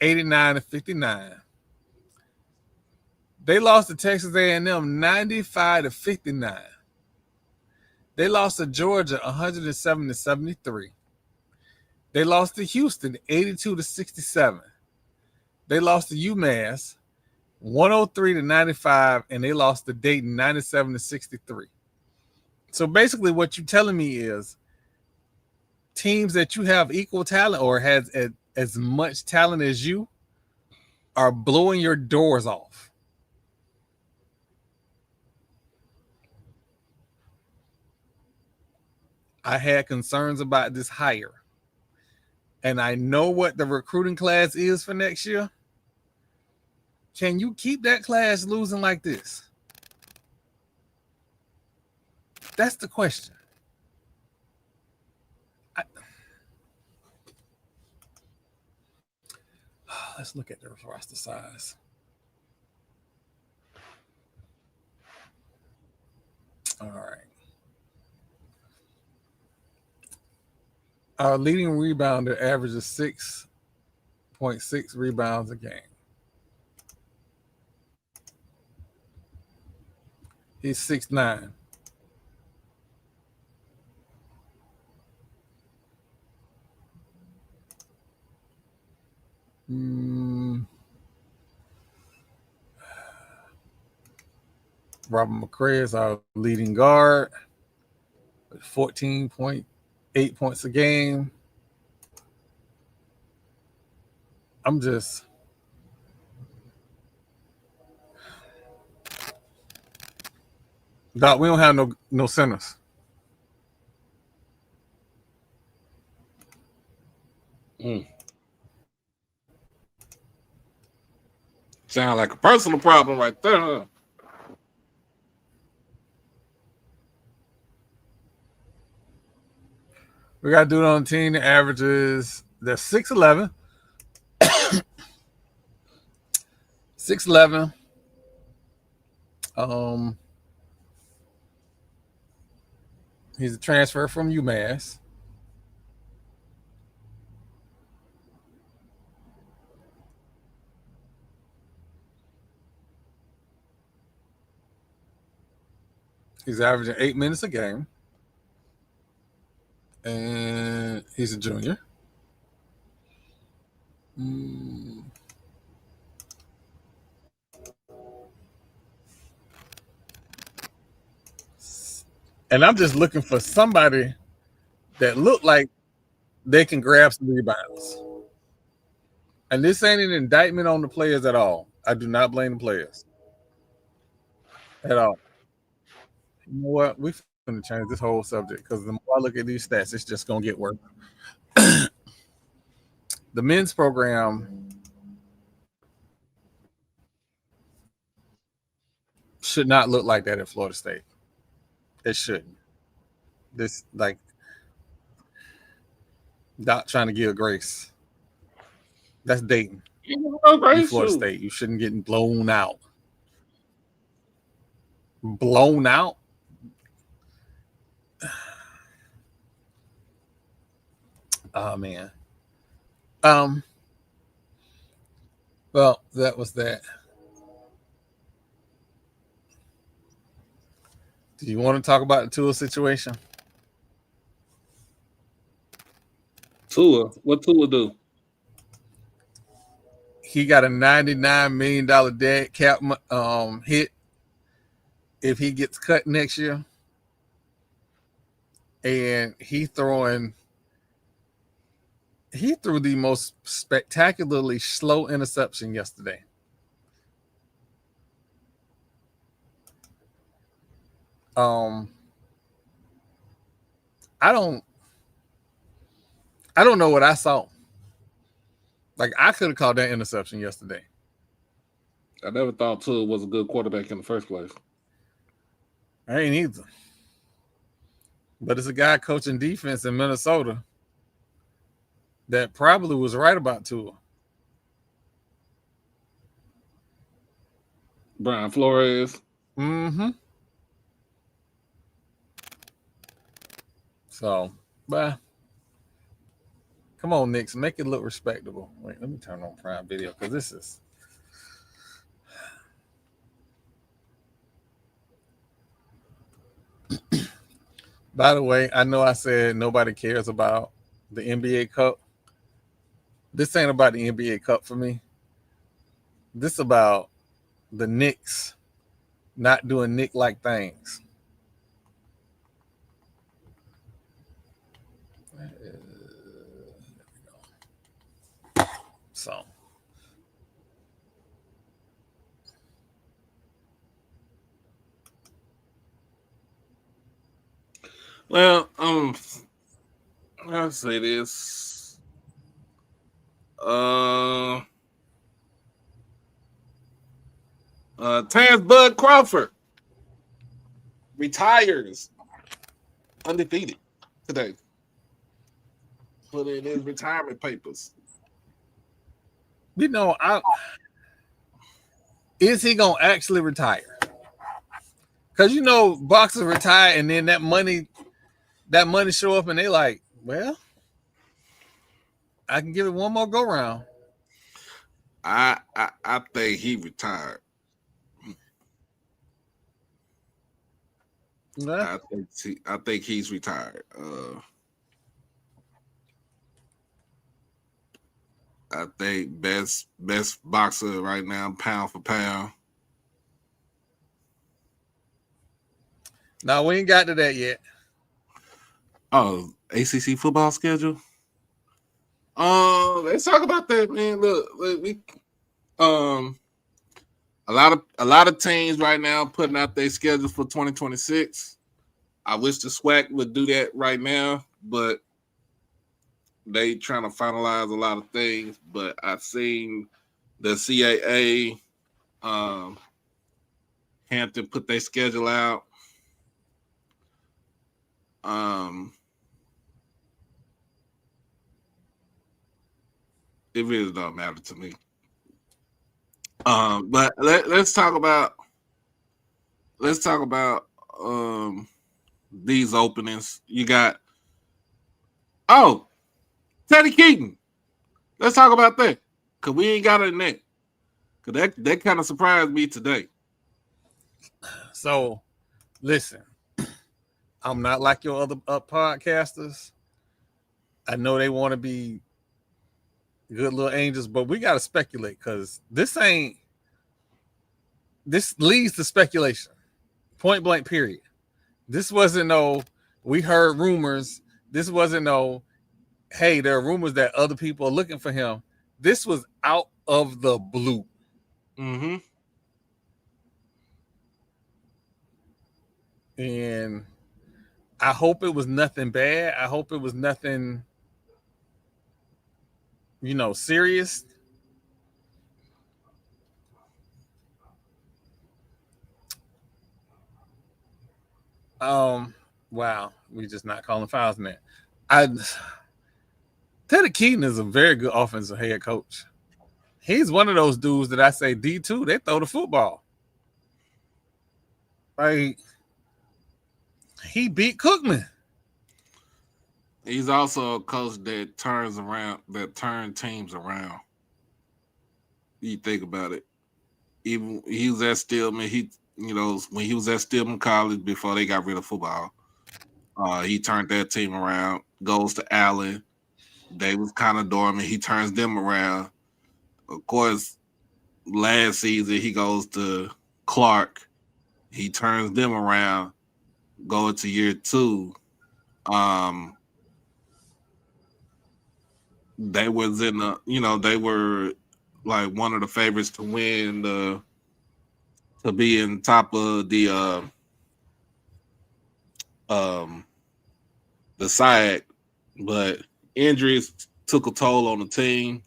89-59. They lost to Texas A&M 95-59. They lost to Georgia 107-73. They lost to Houston 82-67. They lost to UMass 103-95, and they lost to Dayton 97-63. So basically what you're telling me is teams that you have equal talent or has as much talent as you are blowing your doors off. I had concerns about this hire, and I know what the recruiting class is for next year. Can you keep that class losing like this? That's the question. Let's look at the roster size. All right. Our leading rebounder averages 6.6 rebounds a game. He's 6'9". Robert McCray is our leading guard with 14.8 points a game. I'm just Doc, we don't have no centers. Sound like a personal problem right there, huh? We got a dude on the team that averages, they're 6'11". 6'11". He's a transfer from UMass. He's averaging 8 minutes a game. And he's a junior. And I'm just looking for somebody that look like they can grab some rebounds. And this ain't an indictment on the players at all. I do not blame the players at all. You know what? We're going to change this whole subject because the more I look at these stats, it's just going to get worse. The men's program should not look like that at Florida State. It shouldn't. This, like, not trying to give grace. That's Dayton. You Florida State. You shouldn't get blown out. Blown out? Oh, man. Well, that was that. Do you want to talk about the Tua situation? Tua? What Tua do? He got a $99 million dead cap hit if he gets cut next year. And he threw the most spectacularly slow interception yesterday. I don't know what I saw. Like, I could have called that interception yesterday. I never thought Tua was a good quarterback in the first place. I ain't either. But it's a guy coaching defense in Minnesota that probably was right about Tua. Brian Flores. Mm-hmm. So, but come on, Knicks, make it look respectable. Wait, let me turn on Prime Video because this is. By the way, I know I said nobody cares about the NBA Cup. This ain't about the NBA Cup for me. This about the Knicks not doing Knick-like things. So. Well, I'll say this. Terrence Bud Crawford retires undefeated today. Put in his retirement papers. You know, is he gonna actually retire? Because you know, boxers retire and then that money show up and they like, well, I can give it one more go round. I think he retired. Yeah. I think he's retired. I think best boxer right now, pound for pound. No, we ain't got to that yet. Oh, ACC football schedule. Let's talk about that, man. Look, we a lot of teams right now putting out their schedules for 2026. I wish the SWAC would do that right now, but they trying to finalize a lot of things. But I've seen the CAA, Hampton put their schedule out. It really don't matter to me. But let's talk about these openings. You got Teddy Keaton. Let's talk about that because we ain't got it in there. Because that kind of surprised me today. So, listen, I'm not like your other podcasters. I know they want to be good little angels, but we got to speculate because this leads to speculation. Point blank, period. This wasn't no, we heard rumors. This wasn't no, hey, there are rumors that other people are looking for him. This was out of the blue. Mm-hmm. And I hope it was nothing bad. I hope it was nothing, serious. Wow, we just not calling fouls in that. Teddy Keaton is a very good offensive head coach. He's one of those dudes that I say D2, they throw the football. Like, he beat Cookman. He's also a coach that turns teams around. You think about it. Even he was at Stillman. When he was at Stillman College before they got rid of football, he turned that team around. Goes to Allen. They was kind of dormant. He turns them around. Of course, last season he goes to Clark. He turns them around. Going to year 2. They was in they were like one of the favorites to win to be in top of the SIAC, but injuries took a toll on the team.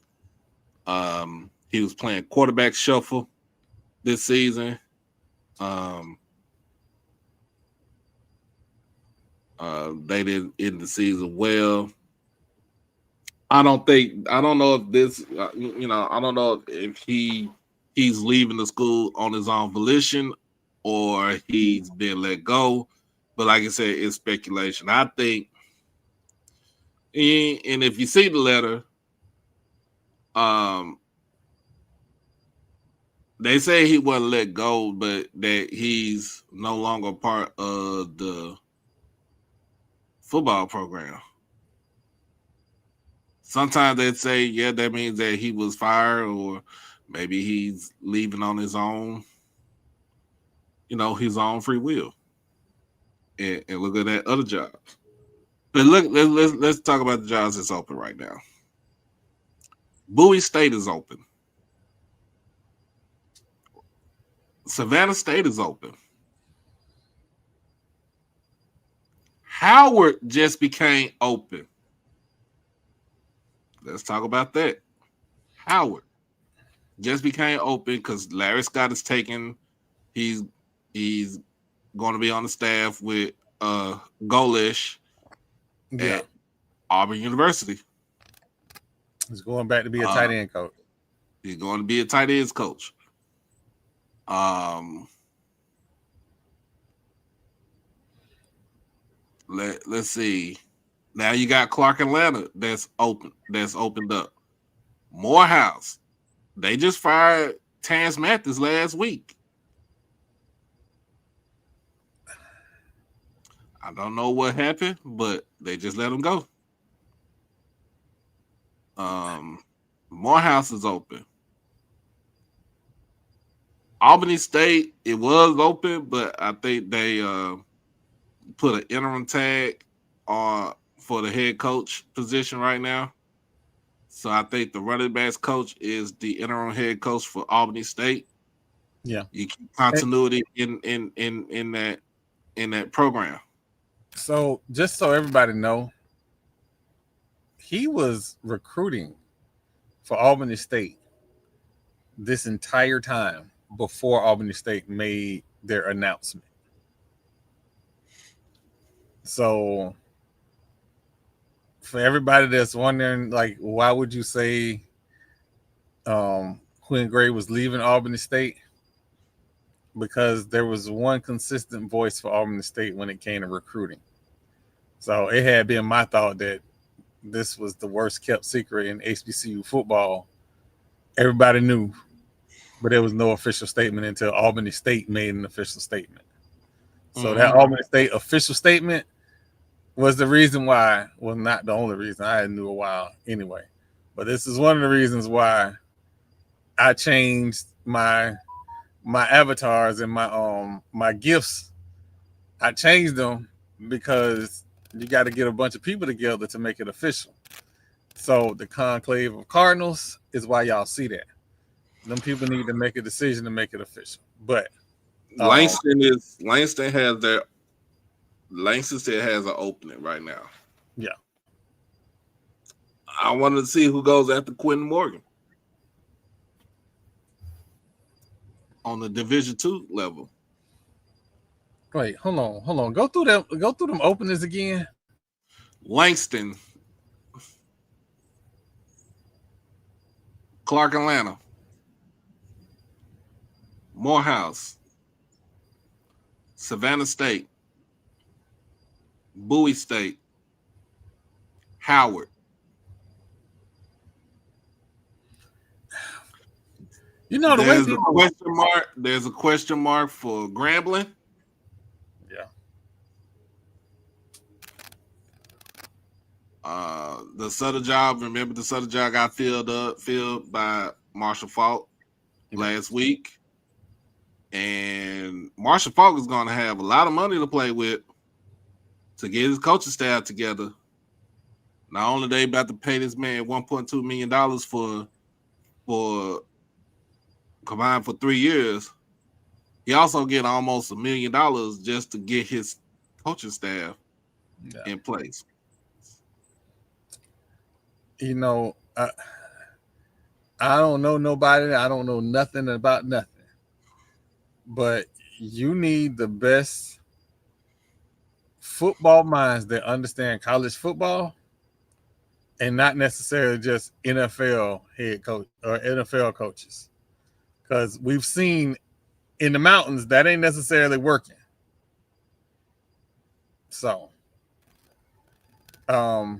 He was playing quarterback shuffle this season. They didn't end the season well. I don't know if this, I don't know if he's leaving the school on his own volition or he's been let go. But like I said, it's speculation. I think, and if you see the letter, they say he wasn't let go, but that he's no longer part of the football program. Sometimes they'd say, yeah, that means that he was fired or maybe he's leaving on his own, his own free will. And look at that other jobs. But let's talk about the jobs that's open right now. Bowie State is open. Savannah State is open. Howard just became open. Let's talk about that. Howard just became open because Larry Scott is taking. He's going to be on the staff with Golish at Auburn University. He's going back to be a tight end coach. He's going to be a tight ends coach. Let's see. Now you got Clark Atlanta that's opened up. Morehouse. They just fired Terrence Mathis last week. I don't know what happened, but they just let him go. Morehouse is open. Albany State, it was open, but I think they put an interim tag on for the head coach position right now. So I think the running backs coach is the interim head coach for Albany State. Yeah, you keep continuity in that program. So just so everybody know, he was recruiting for Albany State this entire time before Albany State made their announcement. So for everybody that's wondering, like, why would you say Quinn Gray was leaving Albany State? Because there was one consistent voice for Albany State when it came to recruiting. So it had been my thought that this was the worst kept secret in HBCU football. Everybody knew, but there was no official statement until Albany State made an official statement. So that Albany State official statement was the reason why, well, not the only reason, I knew a while anyway, but this is one of the reasons why I changed my avatars and my gifts I changed them because you got to get a bunch of people together to make it official. So the conclave of Cardinals is why y'all see that. Them people need to make a decision to make it official. But Langston still has an opening right now. Yeah. I wanted to see who goes after Quinn Morgan on the Division II level. Wait, hold on. Go through them openings again. Langston, Clark Atlanta, Morehouse, Savannah State, Bowie State, Howard. You know, there's a question mark for Grambling. Yeah. The Sutter job. Remember, the Sutter job got filled by Marshall Falk last week, and Marshall Falk is going to have a lot of money to play with to get his coaching staff together. Not only they about to pay this man $1.2 million for combined for 3 years, he also get almost $1 million just to get his coaching staff in place. You know, I don't know nobody. I don't know nothing about nothing. But you need the best football minds that understand college football and not necessarily just NFL head coach or NFL coaches. Because we've seen in the mountains that ain't necessarily working. So, I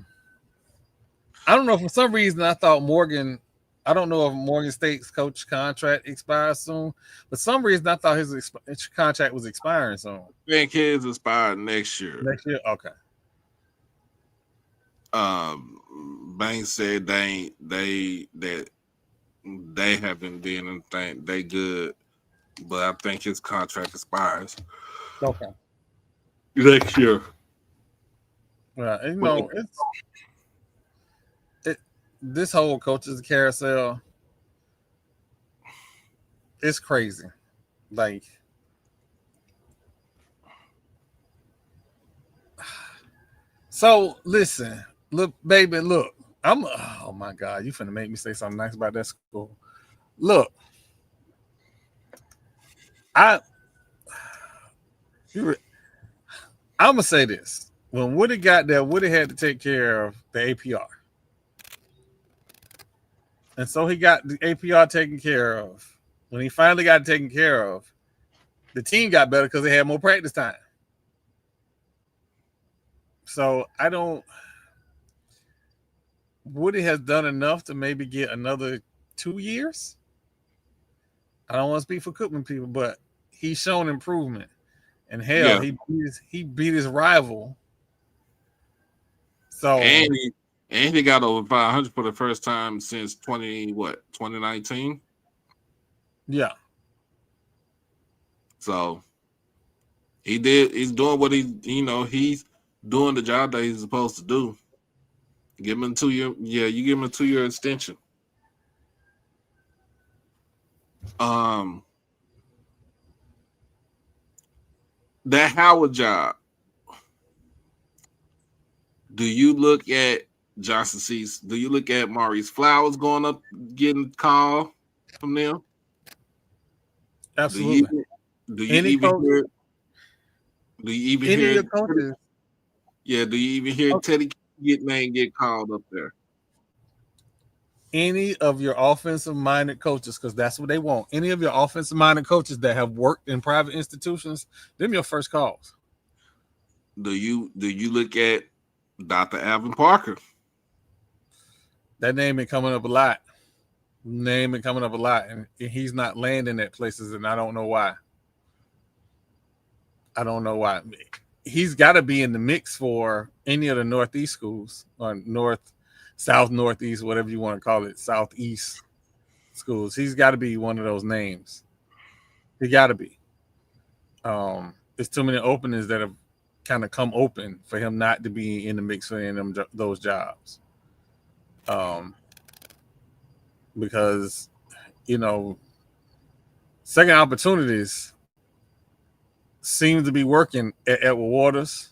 don't know. For some reason, I thought Morgan. I don't know if Morgan State's coach contract expires soon, but some reason I thought his contract was expiring soon. I think his expire next year. Next year, okay. Banks said they haven't done anything. They good, but I think his contract expires. Okay. Next year. Well, you know, this whole coaches carousel, it's crazy. Like, so listen, look, baby, look. Oh my God, you finna make me say something nice about that school. Look, I'm gonna say this. When Woody got there, Woody had to take care of the APR. And so he got the APR taken care of. When he finally got it taken care of, the team got better because they had more practice time. So Woody has done enough to maybe get another 2 years. I don't want to speak for Cookman people, but he's shown improvement. And hell, he beat his rival. So and he got over 500 for the first time since 2019. Yeah. So he's doing what he's doing the job that he's supposed to do. Give him a 2 year, you give him a 2 year extension. That Howard job. Do you look at Johnson C's? Do you look at Maurice Flowers going up, getting called from them? Absolutely. Do you even hear? Do you even any hear? of your coaches? Yeah. Do you even hear Teddy get called up there? Any of your offensive-minded coaches, because that's what they want. Any of your offensive-minded coaches that have worked in private institutions, them your first calls. Do you look at Dr. Alvin Parker? That name been coming up a lot. And he's not landing at places, and I don't know why. He's got to be in the mix for any of the Northeast schools, or North, South, Northeast, whatever you want to call it, Southeast schools. He's got to be one of those names. He got to be. It's too many openings that have kind of come open for him not to be in the mix for those jobs. Because, second opportunities seem to be working at Edward Waters.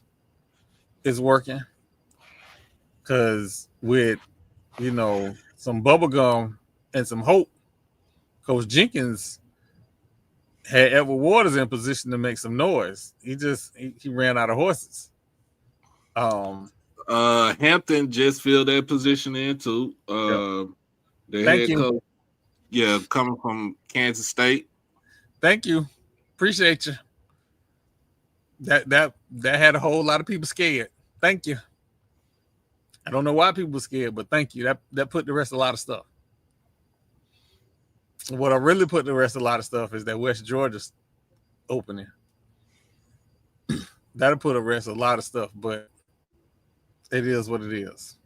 Is working because with some bubblegum and some hope, Coach Jenkins had Edward Waters in position to make some noise. He ran out of horses. Hampton just filled that position in too. The Thank head you. coach, coming from Kansas State. Thank you. Appreciate you. That had a whole lot of people scared. Thank you. I don't know why people were scared, but thank you. That put the rest of a lot of stuff. What I really put the rest of a lot of stuff is that West Georgia's opening. That'll put the rest of a lot of stuff, but it is what it is.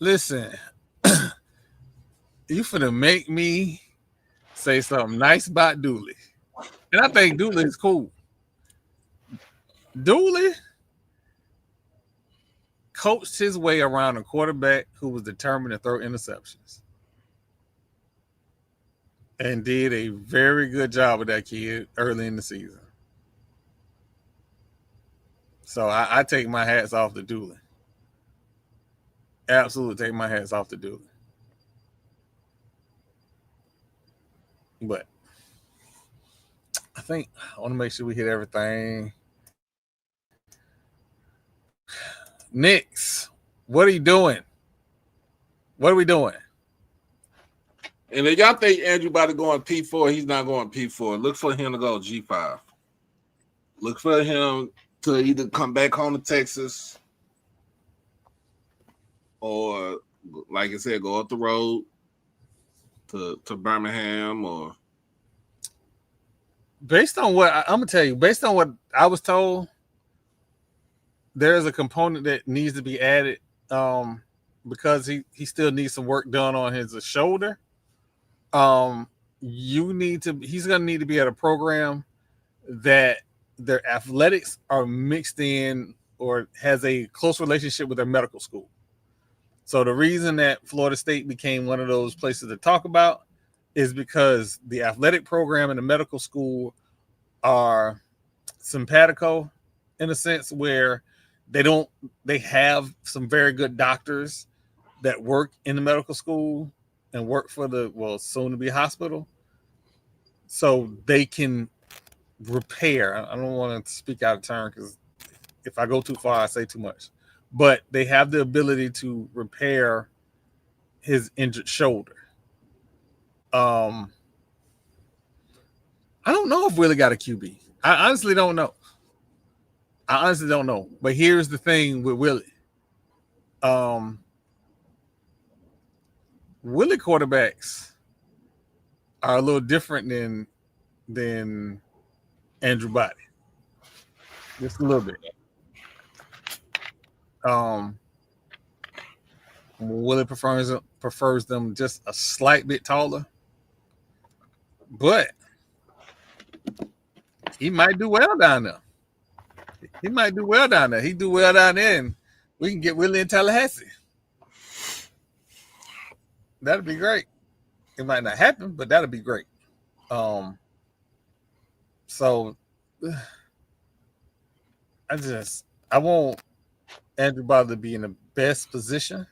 Listen, you finna make me say something nice about Dooley. And I think Dooley is cool. Dooley coached his way around a quarterback who was determined to throw interceptions. And did a very good job with that kid early in the season. So I take my hats off to Dooley. Absolutely take my hats off to Dooley. But I think I want to make sure we hit everything. Knicks, what are you doing? What are we doing? And if y'all think Andrew about to go on P4, he's not going P4. Look for him to go G5. Look for him to either come back home to Texas or, like I said, go up the road to Birmingham or. Based on what I'm going to tell you, based on what I was told, there's a component that needs to be added because he still needs some work done on his shoulder. He's going to need to be at a program that their athletics are mixed in or has a close relationship with their medical school. So the reason that Florida State became one of those places to talk about is because the athletic program and the medical school are simpatico in a sense where they have some very good doctors that work in the medical school and work for the soon to be hospital. So they can repair. I don't want to speak out of turn because if I go too far, I say too much. But they have the ability to repair his injured shoulder. I don't know if Willie got a QB. I honestly don't know. But here's the thing with Willie. Willie quarterbacks are a little different than Andrew Body. Just a little bit. Willie prefers them just a slight bit taller. But he might do well down there. He do well down there, and we can get Willie in Tallahassee. That'd be great. It might not happen, but that'd be great. So I want Andrew Body to be in the best position.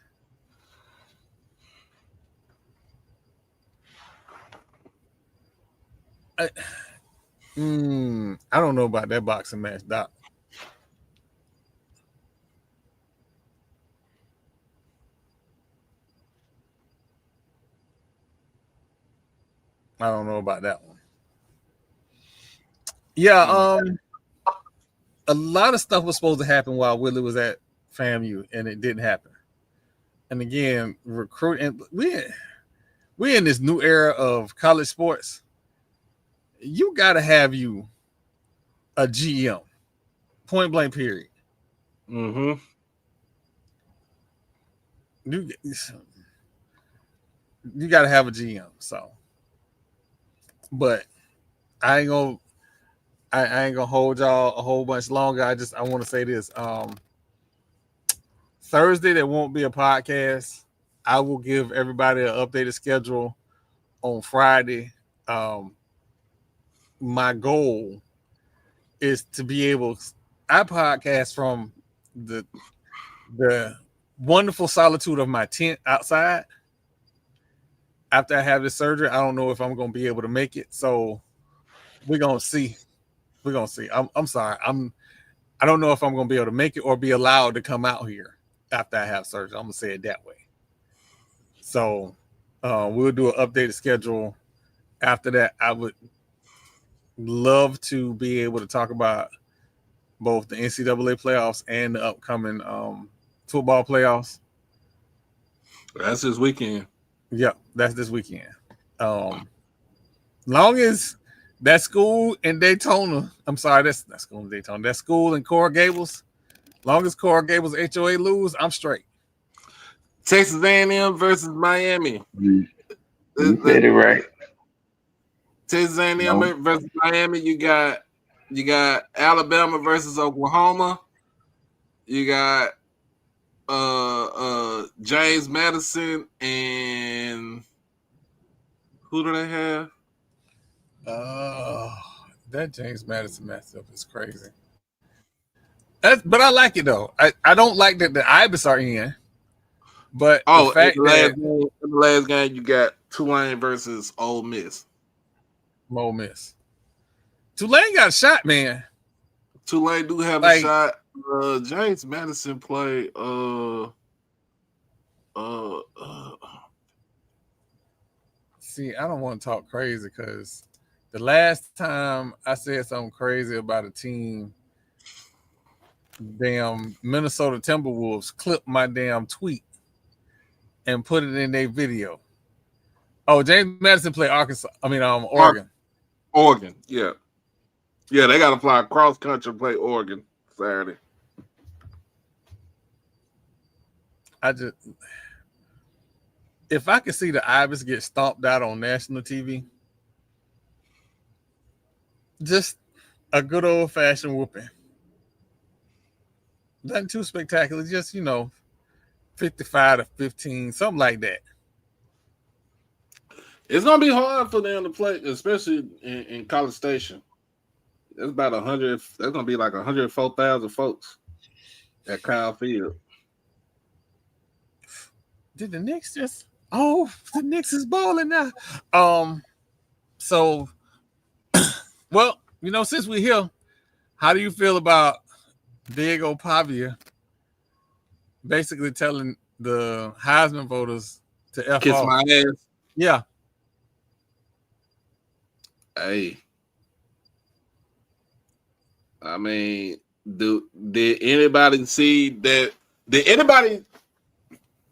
I don't know about that boxing match, Doc. I don't know about that one. Yeah, a lot of stuff was supposed to happen while Willie was at FAMU, and it didn't happen. And again, recruiting. We're in this new era of college sports. You got to have you a GM, point blank period. Mm-hmm. you got to have a GM. So, but I ain't gonna I ain't gonna hold y'all a whole bunch longer. I want to say this. Thursday there won't be a podcast. I will give everybody an updated schedule on Friday. My goal is to be able. I podcast from the wonderful solitude of my tent outside. After I have this surgery, I don't know if I'm going to be able to make it. So we're gonna see. We're gonna see. I'm sorry. I don't know if I'm going to be able to make it or be allowed to come out here after I have surgery. I'm going to say it that way. So we'll do an updated schedule. After that, I would love to be able to talk about both the NCAA playoffs and the upcoming football playoffs. That's this weekend. Yep, that's this weekend. Long as that school in Daytona, I'm sorry, that's school in Daytona. That school in Coral Gables, long as Coral Gables HOA lose, I'm straight. Texas A&M versus Miami. You said it right. Texas A&M versus Miami. You got Alabama versus Oklahoma. You got James Madison and who do they have? That James Madison matchup is crazy. But I like it though. I don't like that the Ibis are in. But the fact that in the last game you got Tulane versus Ole Miss. Ole Miss. Tulane got a shot, man. Tulane do have a shot. James Madison played See, I don't want to talk crazy because the last time I said something crazy about a team, damn Minnesota Timberwolves clipped my damn tweet and put it in their video. Oh, James Madison played Oregon. Oregon, yeah. Yeah, they got to fly cross country and play Oregon Saturday. If I could see the Ibis get stomped out on national TV, just a good old fashioned whooping. Nothing too spectacular, just 55-15, something like that. It's gonna be hard for them to play, especially in College Station. There's about 100. There's gonna be like 104,000 folks at Kyle Field. Did the Knicks just? Oh, the Knicks is balling now. So, well, since we're here, how do you feel about Diego Pavia basically telling the Heisman voters to F kiss off? my ass? Yeah. Hey, I mean, did anybody see that? Did anybody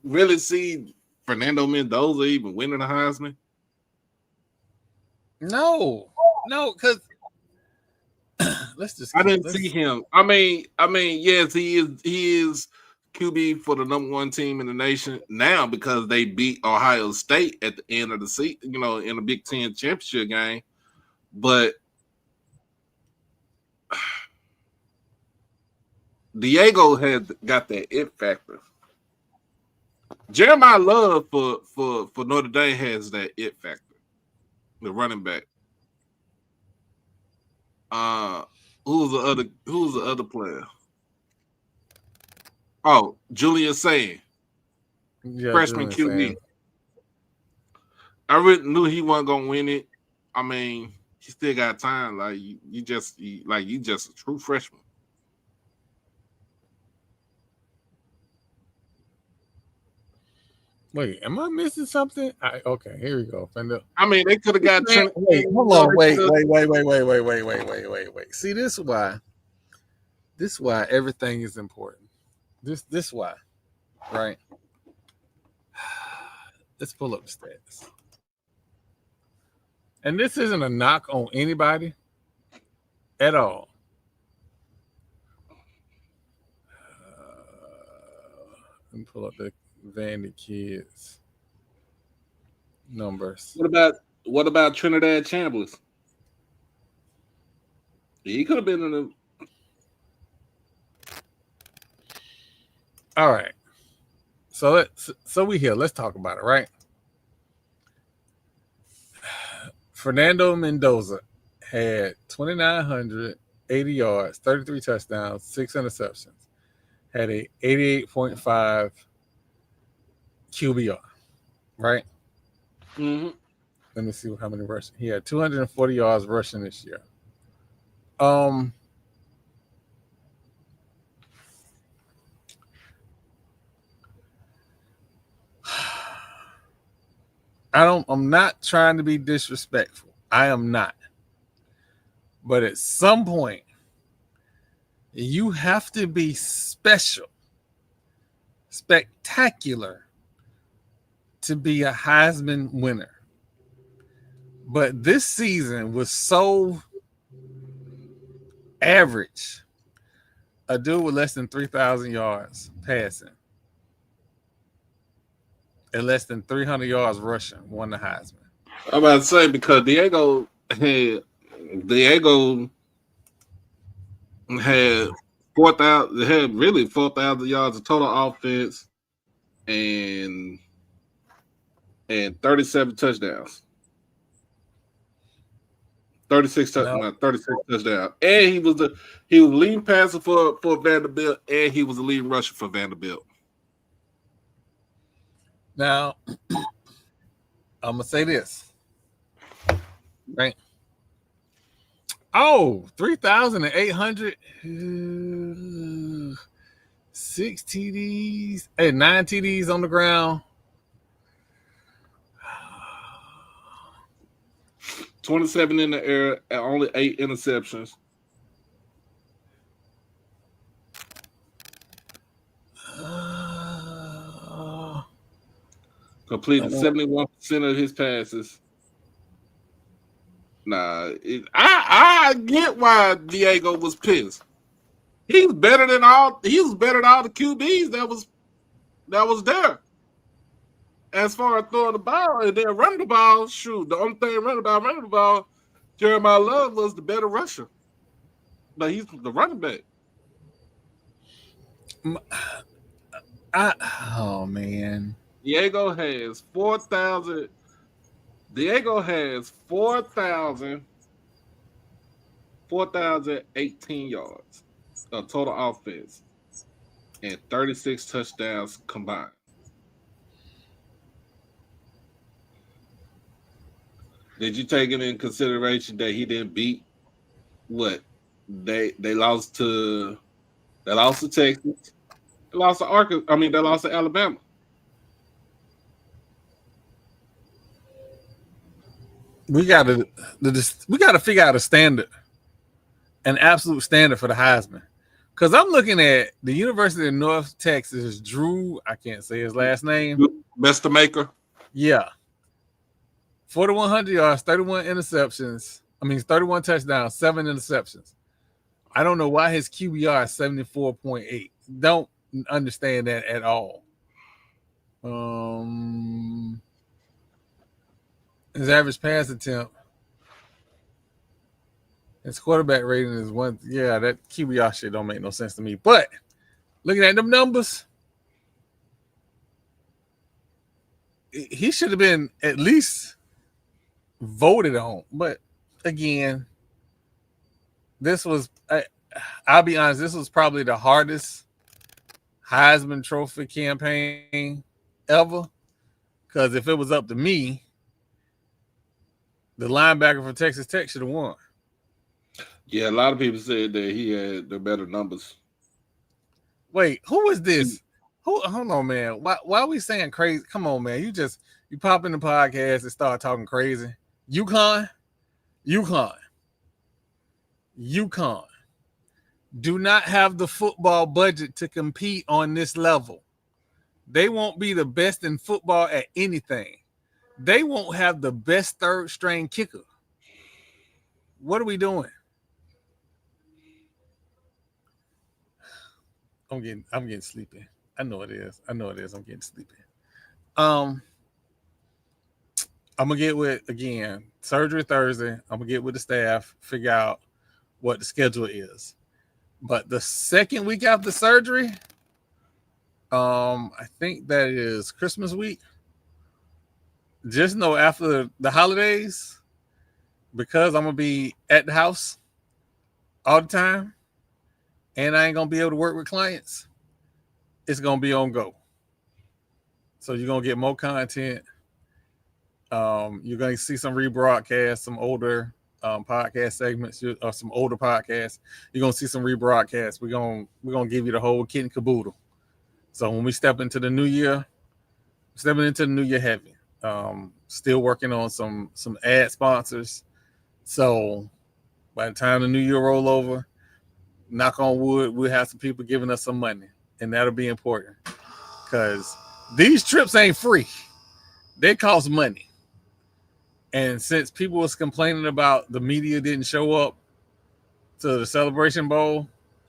really see Fernando Mendoza even winning the Heisman? No, because I didn't see him. I mean, yes, he is QB for the number one team in the nation now because they beat Ohio State at the end of the season, in a Big Ten championship game. But Diego had got that it factor. Jeremiah Love for Notre Dame has that it factor. The running back. Who's the other player? Oh, Julius Saying. Yeah, freshman QB. I really knew he wasn't gonna win it. I mean, he still got time. Like you just a true freshman. Wait, am I missing something? Okay, here we go. I mean, they could have got. Hold on, wait. See, this is why everything is important. This why, right? Let's pull up the stats. And this isn't a knock on anybody at all. Let me pull up the Vandy kids numbers. What about Trinidad Chambliss? He could have been in the. All right. So we here. Let's talk about it, right? Fernando Mendoza had 2,980 yards, 33 touchdowns, 6 interceptions. Had a 88.5 QBR, right? Mm-hmm. Let me see how many rushing. He had 240 yards rushing this year. I'm not trying to be disrespectful. I am not. But at some point, you have to be special, spectacular to be a Heisman winner. But this season was so average. A dude with less than 3,000 yards passing and less than 300 yards rushing won the Heisman. I'm about to say because Diego had 4,000, had really 4,000 yards of total offense and 37 touchdowns. 36 touchdowns. And he was leading passer for Vanderbilt, and he was the leading rusher for Vanderbilt. Now, I'm gonna say this. Right. Oh, 3,800 6 TDs. Hey, 9 TDs on the ground. 27 in the air, and only 8 interceptions. Completed 71% of his passes. Nah, I get why Diego was pissed. He was better than all the QBs that was there. As far as throwing the ball and then running the ball, shoot, the only thing running the ball, Jeremiah Love was the better rusher. But he's the running back. Oh man. Diego has 4,018 yards of total offense and 36 touchdowns combined. Did you take it in consideration that he didn't beat what they lost to? They lost to Texas. They lost to Arkansas. I mean, they lost to Alabama. We gotta figure out a standard, an absolute standard for the Heisman. Because I'm looking at the University of North Texas, Drew, I can't say his last name. Mr. Maker. Yeah. 4,100 yards, 31 interceptions. 31 touchdowns, 7 interceptions. I don't know why his QBR is 74.8. Don't understand that at all. His average pass attempt, his quarterback rating is 1. Yeah, that QBR shit don't make no sense to me. But looking at them numbers, he should have been at least voted on. But again, I'll be honest, this was probably the hardest Heisman Trophy campaign ever. Because if it was up to me, the linebacker for Texas Tech should have won. Yeah, a lot of people said that he had the better numbers. Wait, who is this? Hold on, man. Why are we saying crazy? Come on, man. You pop in the podcast and start talking crazy. UConn do not have the football budget to compete on this level. They won't be the best in football at anything. They won't have the best third string kicker. What are we doing? I'm getting sleepy. I know it is. I'm getting sleepy. I'm gonna get with again surgery Thursday. I'm gonna get with the staff, figure out what the schedule is. But the second week after surgery, I think that is Christmas week. Just know after the holidays, because I'm gonna be at the house all the time, and I ain't gonna be able to work with clients, it's gonna be on go. So you're gonna get more content. You're gonna see some rebroadcasts, some older podcast segments, or some older podcasts. You're gonna see some rebroadcasts. We're gonna give you the whole kit and caboodle. So when we step into the new year, heavy. Still working on some ad sponsors. So by the time the new year roll over, knock on wood, we'll have some people giving us some money, and that'll be important because these trips ain't free. They cost money. And since people was complaining about the media didn't show up to the Celebration Bowl,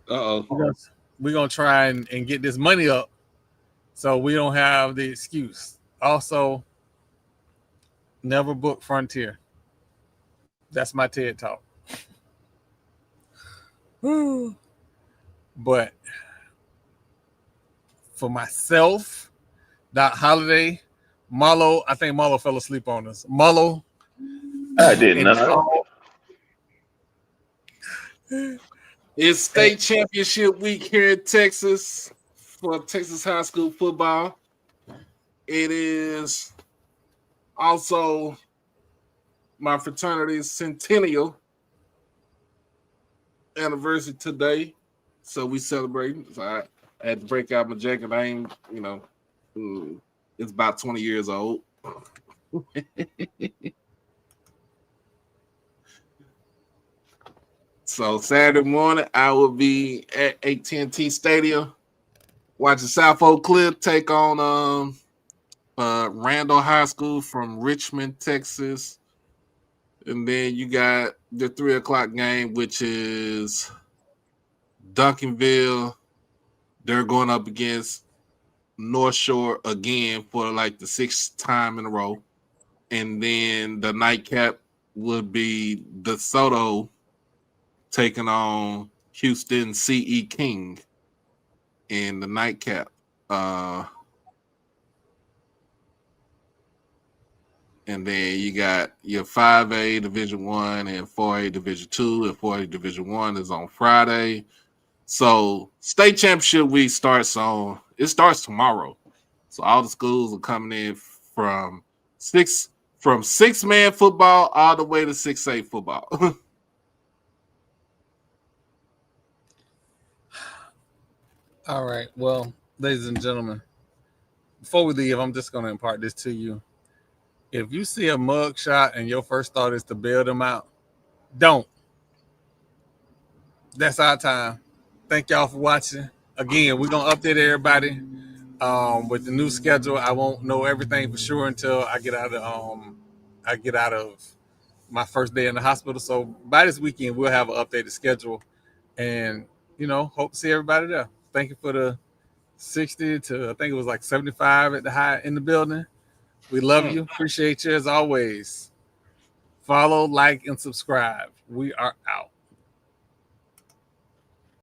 we're gonna try and get this money up so we don't have the excuse. Also, never book Frontier. That's my TED Talk. But for myself, that holiday, I think Marlo fell asleep on us. Marlo, I did not. It's state championship week here in Texas for Texas high school football. It is also my fraternity's centennial anniversary today, so we celebrate. So I had to break out my jacket. I ain't, it's about 20 years old. So Saturday morning, I will be at AT&T Stadium watching South Oak Cliff take on Randall High School from Richmond, Texas. And then you got the 3:00 game, which is Duncanville. They're going up against North Shore again for like the 6th time in a row. And then the nightcap would be DeSoto taking on Houston C.E. King in the nightcap. And then you got your 5A Division 1 and 4A Division 2, and 4A Division 1 is on Friday. So state championship week starts tomorrow. So all the schools are coming in from 6-man football all the way to 6A football. All right. Well, ladies and gentlemen, before we leave, I'm just going to impart this to you. If you see a mug shot and your first thought is to bail them out, don't. That's our time. Thank y'all for watching. Again, we're going to update everybody with the new schedule. I won't know everything for sure until I get out of my first day in the hospital. So by this weekend, we'll have an updated schedule, and hope to see everybody there. Thank you for the 60 to, I think it was like 75 at the high in the building. We love you. Appreciate you as always. Follow, like, and subscribe. We are out.